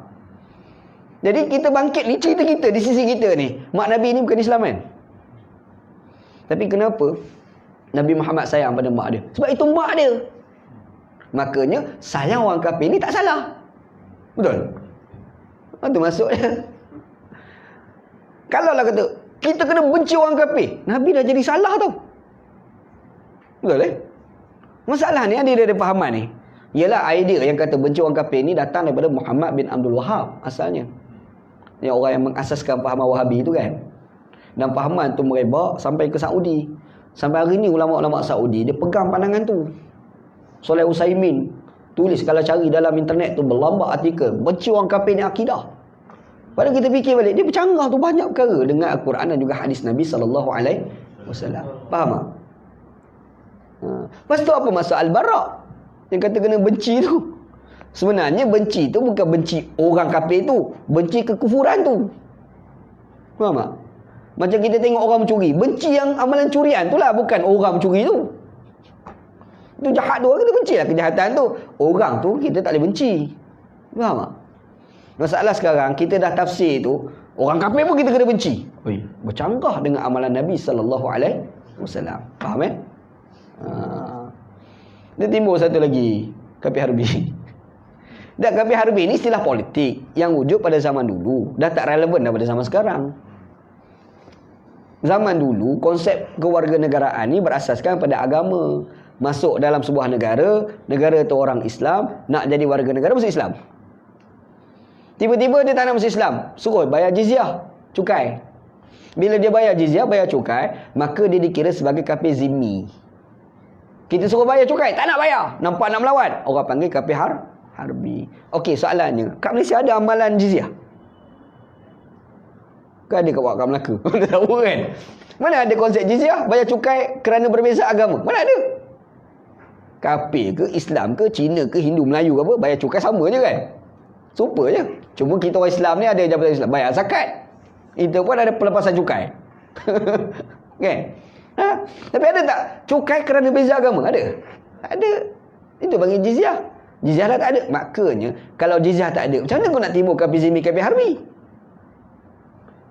Jadi kita bangkit ni, cerita kita di sisi kita ni, mak Nabi ni bukan Islam kan? Tapi kenapa Nabi Muhammad sayang pada mak dia? Sebab itu mak dia. Makanya sayang orang kafir ni tak salah. Betul? Itu masuk dia. Kalau lah kata kita kena benci orang kafir, Nabi dah jadi salah tau. Betul Masalah ni ada pahaman ni. Ialah idea yang kata benci orang kafir ni datang daripada Muhammad bin Abdul Wahab asalnya. Yang orang yang mengasaskan fahaman Wahabi tu kan. Dan fahaman tu merebak sampai ke Saudi. Sampai hari ni ulama-ulama Saudi dia pegang pandangan tu. Soleh Usaimin tulis, kalau cari dalam internet tu berlambak artikel benci orang kafir ni akidah. Padahal kita fikir balik, dia bercanggah tu banyak perkara dengan Al-Quran dan juga hadis Nabi SAW. Faham tak? Lepas tu apa maksud Al-Bara' yang kata kena benci tu? Sebenarnya benci tu bukan benci orang kafir tu, benci kekufuran tu. Faham tak? Macam kita tengok orang mencuri, benci yang amalan curian tu lah, bukan orang mencuri tu. Itu jahat tu, kita benci lah kejahatan tu. Orang tu kita tak boleh benci. Faham tak? Masalah sekarang kita dah tafsir tu, orang kafir pun kita kena benci. Bercanggah dengan amalan Nabi SAW. Faham Dia timbul satu lagi, kafir harbi. Dan kafir harbi ni istilah politik yang wujud pada zaman dulu, dah tak relevan dah pada zaman sekarang. Zaman dulu konsep kewarganegaraan ni berasaskan pada agama. Masuk dalam sebuah negara, negara tu orang Islam, nak jadi warga negara masuk Islam. Tiba-tiba dia tak nak masuk Islam, suruh bayar jizyah, cukai. Bila dia bayar jizyah, bayar cukai, maka dia dikira sebagai kafir zimmi. Kita suruh bayar cukai, tak nak bayar, nampak nak melawan, orang panggil kafir harbi. Okey, soalannya, kat Malaysia ada amalan jizyah? Kan ada kat Melaka? Mana tahu kan? Mana ada konsep jizyah, bayar cukai kerana berbeza agama? Mana ada? Kafir ke, Islam ke, Cina ke, Hindu, Melayu ke apa, bayar cukai sama je kan? Super je. Cuma kita orang Islam ni ada jabatan Islam, bayar zakat. Itu pun ada pelepasan cukai. Kan? Tapi ada tak cukai kerana beza agama? Ada. Ada. Itu panggil jizyah. Jizyah dah tak ada. Makanya kalau jizyah tak ada, macam mana kau nak timbul kafir zimmi, kafir harbi?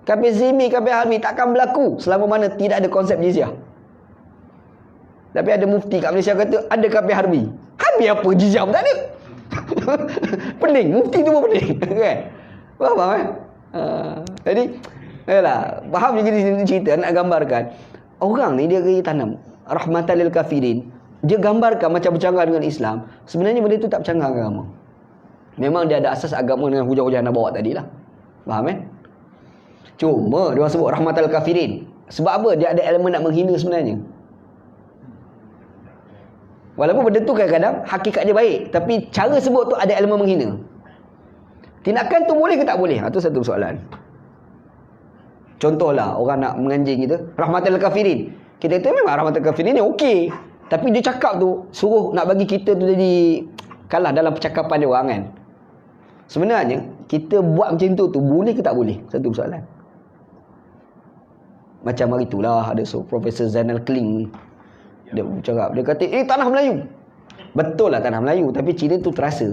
Kafir zimmi, kafir harbi takkan berlaku selama mana tidak ada konsep jizyah. Tapi ada mufti kat Malaysia kata ada kafir harbi. Harbi apa? Jizyah pun tak ada. Pening, mufti tu pun pening. Kan? Faham jadi yalah, faham je jadi cerita nak gambarkan. Orang ni dia kaya tanam rahmatan lil kafirin. Dia gambarkan macam bercanggah dengan Islam. Sebenarnya benda tu tak bercanggah dengan agama. Memang dia ada asas agama dengan hujah-hujah nak bawa tadilah. Faham Cuma dia orang sebut rahmatan lil kafirin. Sebab apa? Dia ada elemen nak menghina sebenarnya. Walaupun benda tu kadang-kadang hakikat dia baik, tapi cara sebut tu ada elemen menghina. Tindakan tu boleh ke tak boleh? Itu satu soalan. Contohlah orang nak menganjing kita, rahmatul kafirin. Kita kata memang rahmatul kafirin ni okey, tapi dia cakap tu suruh nak bagi kita tu jadi kalah dalam percakapan dia orang kan. Sebenarnya kita buat macam tu boleh ke tak boleh? Satu soalan. Macam hari itulah ada Profesor Zainal Kling. Dia cakap, dia kata, tanah Melayu. Betul lah tanah Melayu, tapi Cina tu terasa.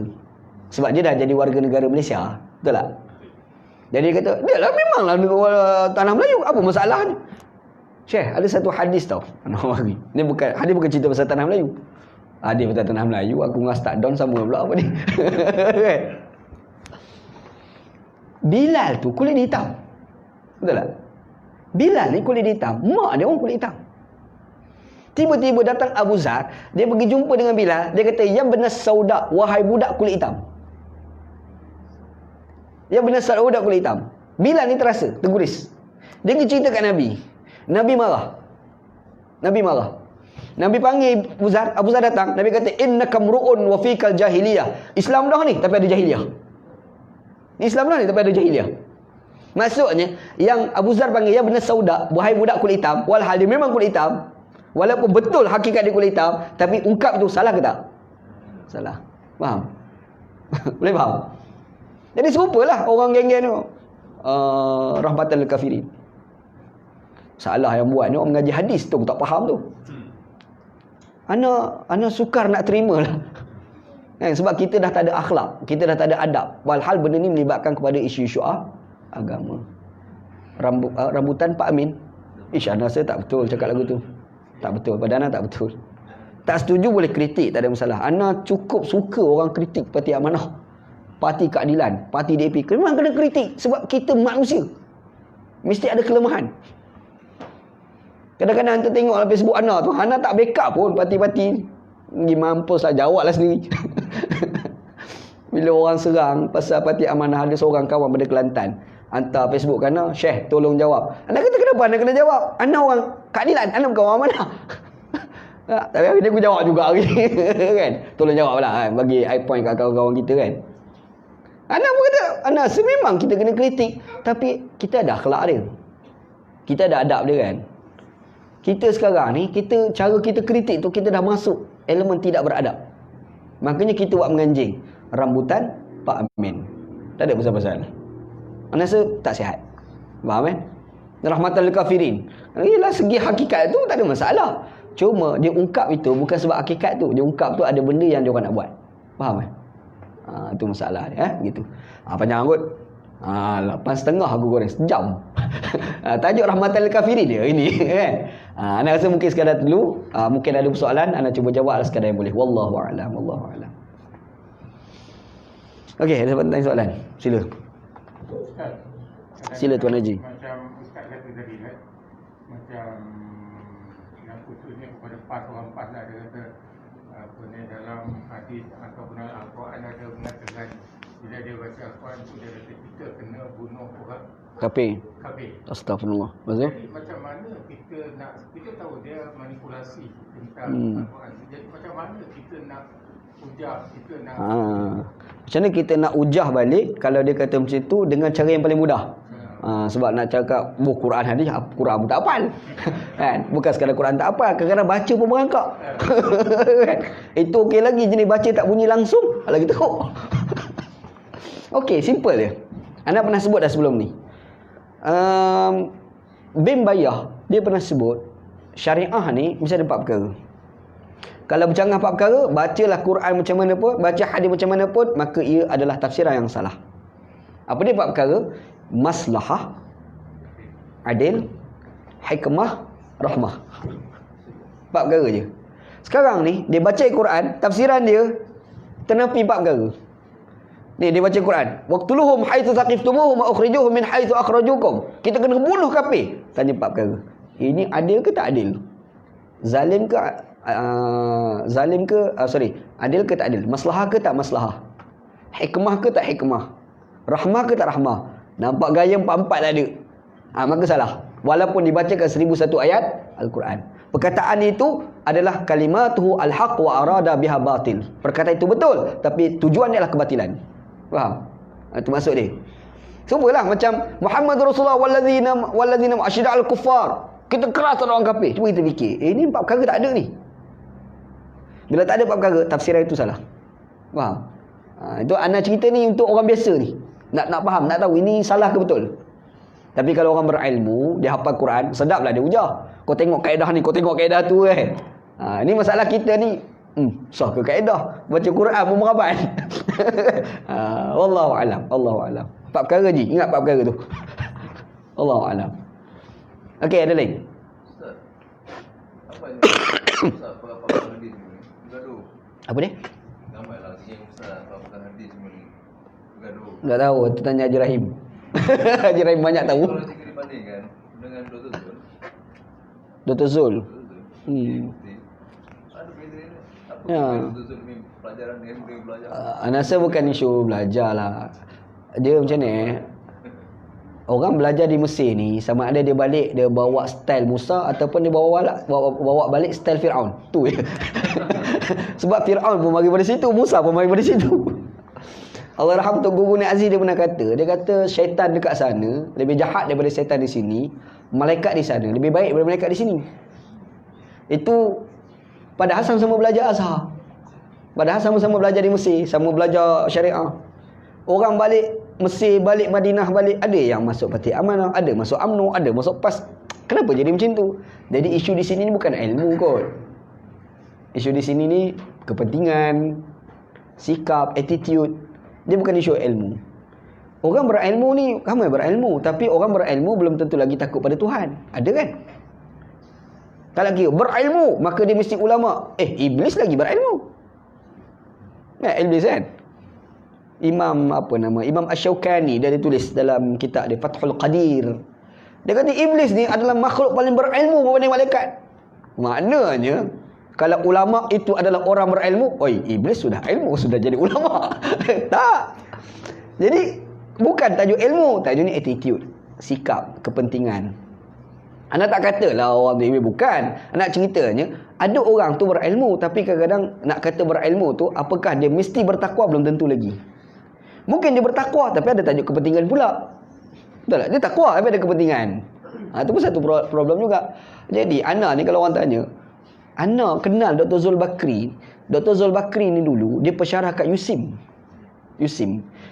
Sebab dia dah jadi warga negara Malaysia. Betul tak? Jadi dia kata, dia lah memanglah tanah Melayu. Apa masalahnya? Syekh, ada satu hadis tau. Ni bukan cerita pasal tanah Melayu. Hadis pasal tanah Melayu, aku dengan start down sama pula apa ni. Bilal tu kulit hitam. Betul tak? Bilal ni kulit hitam. Mak dia orang kulit hitam. Tiba-tiba datang Abu Zar, dia pergi jumpa dengan Bilal, dia kata, "Ya benar sauda, wahai budak kulit hitam." Ya benar sauda, budak kulit hitam. Bilal ni terasa, terguris. Dia pergi cerita kat Nabi. Nabi marah. Nabi panggil Abu Zar datang. Nabi kata, "Innaka mru'un wa fikal jahiliyah." Islam dah ni, tapi ada jahiliyah. Islam dah ni, tapi ada jahiliyah. Maksudnya, yang Abu Zar panggil, "Ya benar sauda, wahai budak kulit hitam." Walhal dia memang kulit hitam. Walaupun betul hakikat dia kulit hitam, tapi ungkap tu salah ke tak? Salah. Faham? Boleh faham? Jadi serupalah orang geng-geng tu. Rahmatan lil kafirin. Salah yang buat ni orang mengaji hadis tu tak faham tu. Ana sukar nak terima lah. Sebab kita dah tak ada akhlak, kita dah tak ada adab. Walhal benda ni melibatkan kepada isu-isu agama. Rambutan Pak Amin. Ana rasa tak betul cakap lagu tu. Tak betul, pada Ana tak betul. Tak setuju boleh kritik, tak ada masalah. Ana cukup suka orang kritik Parti Amanah, Parti Keadilan, Parti DAP. Memang kena kritik sebab kita manusia. Mesti ada kelemahan. Kadang-kadang kita tengok dalam Facebook Ana tu, Ana tak backup pun parti-parti. Pergi mampuslah, jawablah sendiri. Bila orang serang pasal Parti Amanah, ada seorang kawan pada Kelantan hantar Facebook Ana, "Syekh tolong jawab." Ana kata, "Kenapa Ana kena jawab? Ana orang keadilan, Ana bukan orang Amanah." Tapi akhirnya aku jawab juga hari kan. Tolong jawablah kan, bagi high point kat kawan-kawan kita kan. Ana pun kata, Ana memang kita kena kritik, tapi kita ada akhlak dia. Kita ada adab dia kan. Kita sekarang ni, cara kita kritik tu, kita dah masuk elemen tidak beradab. Makanya kita buat menganjing rambutan Pak Amin. Tak ada pasal-pasal. Ana rasa tak sihat. Faham kan? Rahmatan lil kafirin. Ialah segi hakikat tu tak ada masalah. Cuma dia ungkap itu bukan sebab hakikat tu. Dia ungkap tu ada benda yang dia orang nak buat. Faham kan? Itu masalah dia, gitu. Panjang kot. 8.30 aku goreng sejam. Tajuk rahmatan lil kafirin dia ini kan. Ana rasa mungkin sekadar dulu, mungkin ada persoalan, ana cuba jawab sekadar yang boleh. Wallahu a'lam, wallahu a'lam. Okey, ada tanya soalan? Sila. Ustaz, sila Tuan Haji. Macam Ustaz kata tadi kan, macam yang khususnya kepada orang PAS lah, dia kata apa ni, dalam hadis ataupun dalam Al-Quran ada mengatakan bila dia baca Al-Quran tu dia kata kita kena bunuh orang kafir. Astagfirullah. Maksudnya? Jadi macam mana kita tahu dia manipulasi tentang Al-Quran. Jadi macam mana kita nak ujah, kita nak macam mana kita nak ujah balik kalau dia kata macam tu dengan cara yang paling mudah. Sebab nak cakap Quran hadis, Quran pun tak hafal. Kan? Bukan sekadar Quran tak hafal, kadang-kadang baca pun merangkak. Kan? Itu okey lagi, jenis baca tak bunyi langsung lagi teruk. Okey, simple dia. Anda pernah sebut dah sebelum ni. Bin Bayah dia pernah sebut syariah ni mesti ada 4 perkara. Kalau bercanggah 4 perkara, bacalah Quran macam mana pun, baca hadis macam mana pun, maka ia adalah tafsiran yang salah. Apa dia 4 perkara? Maslahah, adil, hikmah, rahmah. 4 perkara je. Sekarang ni, dia baca Quran, tafsiran dia ternapi 4 perkara. Ni dia baca Quran. Waqtuluhum haitsu saqiftumuhum wa ukhrijuhum min haitsu akhrajukum. Kita kena bunuh kafir. Tanya 4 perkara. Ini adil ke tak adil? Zalim ke adil ke tak adil? Maslahah ke tak maslahah? Hikmah ke tak hikmah? Rahmah ke tak rahmah? Nampak gaya 4-4 tak ada. Maka salah. Walaupun dibacakan 1001 ayat Al-Quran. Perkataan itu adalah kalimatuhu al-haq wa arada biha batil. Perkataan itu betul, tapi tujuan dia adalah kebatilan. Faham? Itu maksud dia. Semualah macam Muhammad Rasulullah wallazina asyida'al kuffar. Kita keras orang kafir. Cuba kita fikir, ini 4 perkara tak ada ni. Bila tak ada 4 perkara, tafsiran itu salah. Faham? Itu anak cerita ni untuk orang biasa ni. Nak faham, nak tahu ini salah ke betul. Tapi kalau orang berilmu, dia hafal Quran, sedaplah dia ujah. Kau tengok kaedah ni, kau tengok kaedah tu kan. Ini masalah kita ni. Sah ke kaedah? Baca Quran pun merabat. Wallahu a'lam, Allahu a'lam. 4 perkara je, ingat 4 perkara tu. Allahu a'lam. Okey, ada lain? Ustaz, Apa je? Apa hadis ni? Gaduh. Apa dia? Gambarlah yang ustaz apa hadis ni. Gaduh. Tak tahu, tu tanya Haji Rahim. Haji Rahim banyak tahu. Kalau jika dibandingkan dengan Dr. Zul. Dr. Zul. Ada beza ni. Apa Ya. Dr. Zul ni pelajaran yang dia belajar? Saya rasa bukan isu belajar lah. Dia macam ni orang belajar di Mesir ni, sama ada dia balik dia bawa style Musa ataupun dia bawa balik style Fir'aun. Tu je. Sebab Fir'aun pun mari pada situ, Musa pun mari pada situ. Allah rahmat Tok Guru Ni Aziz, dia pernah kata, dia kata syaitan dekat sana lebih jahat daripada syaitan di sini, malaikat di sana lebih baik daripada malaikat di sini. Itu padahal sama-sama belajar Azhar. Padahal sama-sama belajar di Mesir, sama belajar syariah. Orang balik Mesir, balik Madinah, balik ada yang masuk Parti Amanah, ada masuk UMNO, ada masuk PAS. Kenapa jadi macam tu? Jadi isu di sini ni bukan ilmu kot. Isu di sini ni kepentingan, sikap, attitude. Dia bukan isu ilmu. Orang berilmu ni ramai berilmu, tapi orang berilmu belum tentu lagi takut pada Tuhan. Ada kan? Kalau kira berilmu maka dia mesti ulama. Iblis lagi berilmu. Iblis kan? Imam Asy-Syaukani dia tulis dalam kitab dia Fathul Qadir. Dia kata iblis ni adalah makhluk paling berilmu berbanding malaikat. Maknanya kalau ulama itu adalah orang berilmu, iblis sudah ilmu, sudah jadi ulama. Tak. Jadi bukan tajuk ilmu, tajuk ni attitude, sikap, kepentingan. Anak tak katalah orang tu bukan. Anak ceritanya ada orang tu berilmu, tapi kadang-kadang nak kata berilmu tu apakah dia mesti bertakwa belum tentu lagi. Mungkin dia bertakwa tapi ada tajuk kepentingan pula. Betul tak? Dia takwa tapi ada kepentingan. Itu pun satu problem juga. Jadi Ana ni kalau orang tanya, Ana kenal Dr. Zul Bakri. Dr. Zul Bakri ni dulu dia pensyarah kat USIM.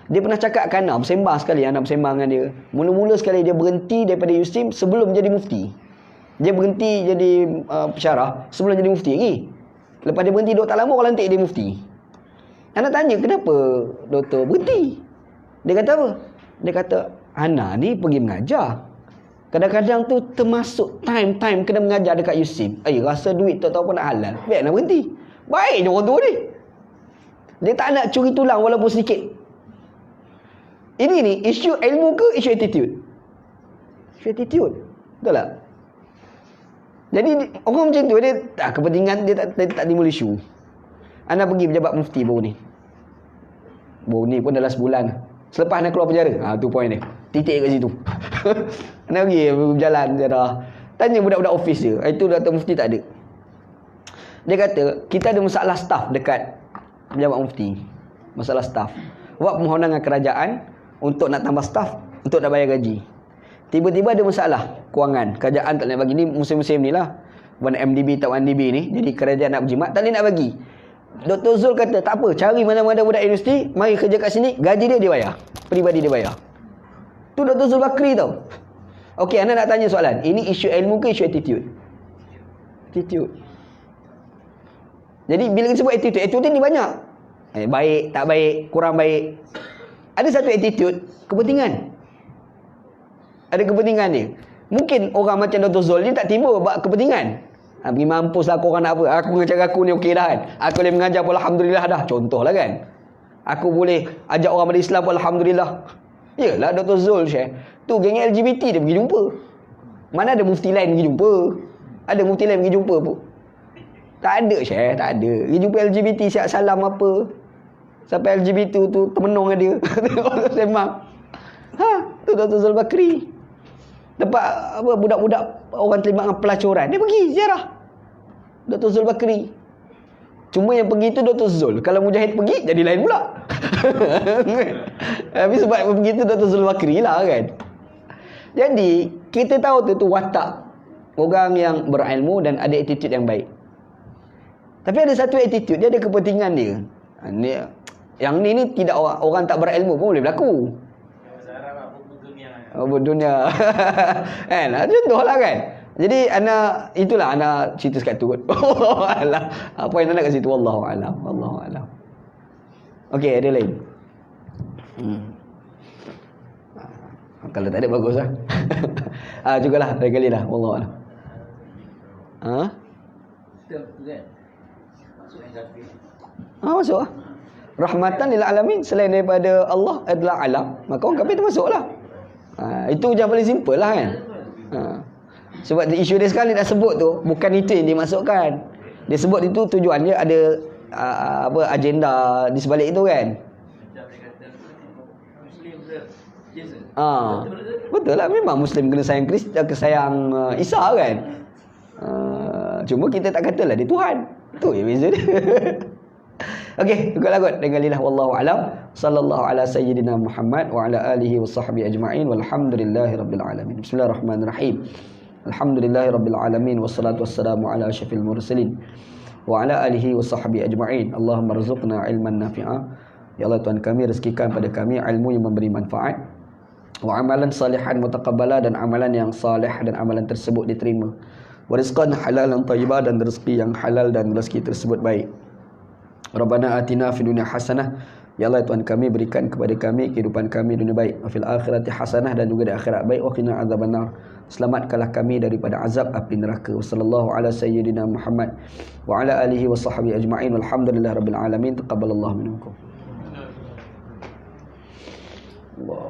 Dia pernah cakap kat Ana, bersembang sekali, Ana bersembang dengan dia. Mula-mula sekali dia berhenti daripada USIM sebelum jadi mufti. Dia berhenti jadi pensyarah sebelum jadi mufti lagi. Lepas dia berhenti duduk tak lama, orang lantik dia mufti. Anak tanya, kenapa doktor berhenti? Dia kata apa? Dia kata, Ana ni pergi mengajar. Kadang-kadang tu termasuk time kena mengajar dekat USIM. Rasa duit tak tahu pun nak halal. Biar nak berhenti. Baik je orang tua ni. Dia tak nak curi tulang walaupun sedikit. Ini ni, isu ilmu ke isu attitude? Isu attitude. Betul tak? Jadi orang macam tu, dia kepentingan dia tak timbul isu. Ana pergi pejabat mufti baru ni pun dalam sebulan. Selepas nak keluar penjara. Tu point dia. Titik kat situ. Ana pergi berjalan dia tanya budak-budak office dia. Itu Datuk Mufti tak ada. Dia kata, kita ada masalah staff dekat pejabat mufti. Masalah staff. Buat permohonan dengan kerajaan untuk nak tambah staff, untuk nak bayar gaji. Tiba-tiba ada masalah kewangan. Kerajaan tak nak bagi. Ni musim-musim ni lah. MDB tak MDB ni. Jadi kerajaan nak berjimat, tak boleh nak bagi. Dr. Zul kata, tak apa, cari mana-mana budak universiti, mari kerja kat sini, gaji dia bayar. Peribadi dia bayar. Tu Dr. Zul Bakri tau. Okey, anda nak tanya soalan. Ini isu ilmu ke isu attitude? Attitude. Jadi bila kita sebut attitude ni banyak. Baik, tak baik, kurang baik. Ada satu attitude, kepentingan. Ada kepentingan dia. Mungkin orang macam Dr. Zul ni tak timbul buat kepentingan. Pergi mampus lah korang nak apa. Aku dengan cara aku ni okey dah kan. Aku boleh mengajar pun Alhamdulillah dah. Contohlah kan. Aku boleh ajak orang pada Islam pun Alhamdulillah. Yelah Dr. Zul Syekh. Tu geng LGBT dia pergi jumpa. Mana ada mufti lain pergi jumpa? Ada mufti lain pergi jumpa pun? Tak ada Syekh. Tak ada. Pergi jumpa LGBT siap salam apa. Sampai LGBT tu termenung dengan dia. Tengok sembang. Tu Dr. Zul Bakri. Tempat budak-budak orang terlibat dengan pelacuran, dia pergi ziarah Dr. Zul Bakri. Cuma yang pergi tu Dr. Zul. Kalau Mujahid pergi, jadi lain pula. Tapi sebab pergi tu Dr. Zul Bakri lah kan. Jadi kita tahu tu watak orang yang berilmu dan ada attitude yang baik. Tapi ada satu attitude, dia ada kepentingan dia. Yang ni tidak orang tak berilmu pun boleh berlaku. Berdunia. Kan? Contohlah kan. Jadi itulah ana cerita sekat tu. Wallahu apa yang nak kat situ wallahu alam. Wallahu alam. Okey, ada lain. Kalau tak ada baguslah. Jugalah lain kali lah wallahu alam. Betul kan? Masuk yang kafir. Masuk lah. Rahmatan lil alamin, selain daripada Allah adalah alam, maka orang kafir termasuklah. Itu je paling simple lah kan. Sebab isu dia sekarang dia dah sebut tu, bukan itu yang dimasukkan. Dia sebut itu tujuan dia ada agenda di sebalik itu kan. Macam dia kata Muslim Jesus. Betul lah, memang Muslim kena sayang sayang Isa kan. Cuma kita tak katalah dia Tuhan. Itu yang beza dia. Okey, ikutlah kot dengan lidah wallahu alam. Sallallahu ala sayyidina Muhammad wa ala alihi washabbihi ajma'in walhamdulillahi rabbil alamin. Bismillahirrahmanirrahim. Alhamdulillahi rabbil alamin wassalatu wassalamu ala asyrafil mursalin wa ala alihi washabbihi ajma'in. Allahumma rzuqna ilman nafi'a. Ya Allah, Tuhan kami, rezekikan pada kami ilmu yang memberi manfaat, wa amalan salihan mutaqabbala, dan amalan yang salih dan amalan tersebut diterima, wa rizqan halalan thayyibah, dan rezeki yang halal dan rezeki tersebut baik. Rabbana atina fid dunya hasanah. Ya Allah, Tuhan kami, berikan kepada kami kehidupan kami dunia baik, wa fil akhirati hasanah, dan juga di akhirat baik, wa qina adzabannar. Selamatkanlah kami daripada azab api neraka. Wassallallahu ala sayyidina Muhammad wa ala alihi washabbihi ajma'in walhamdulillahirabbil alamin. Taqabbalallahu minkum. Allah.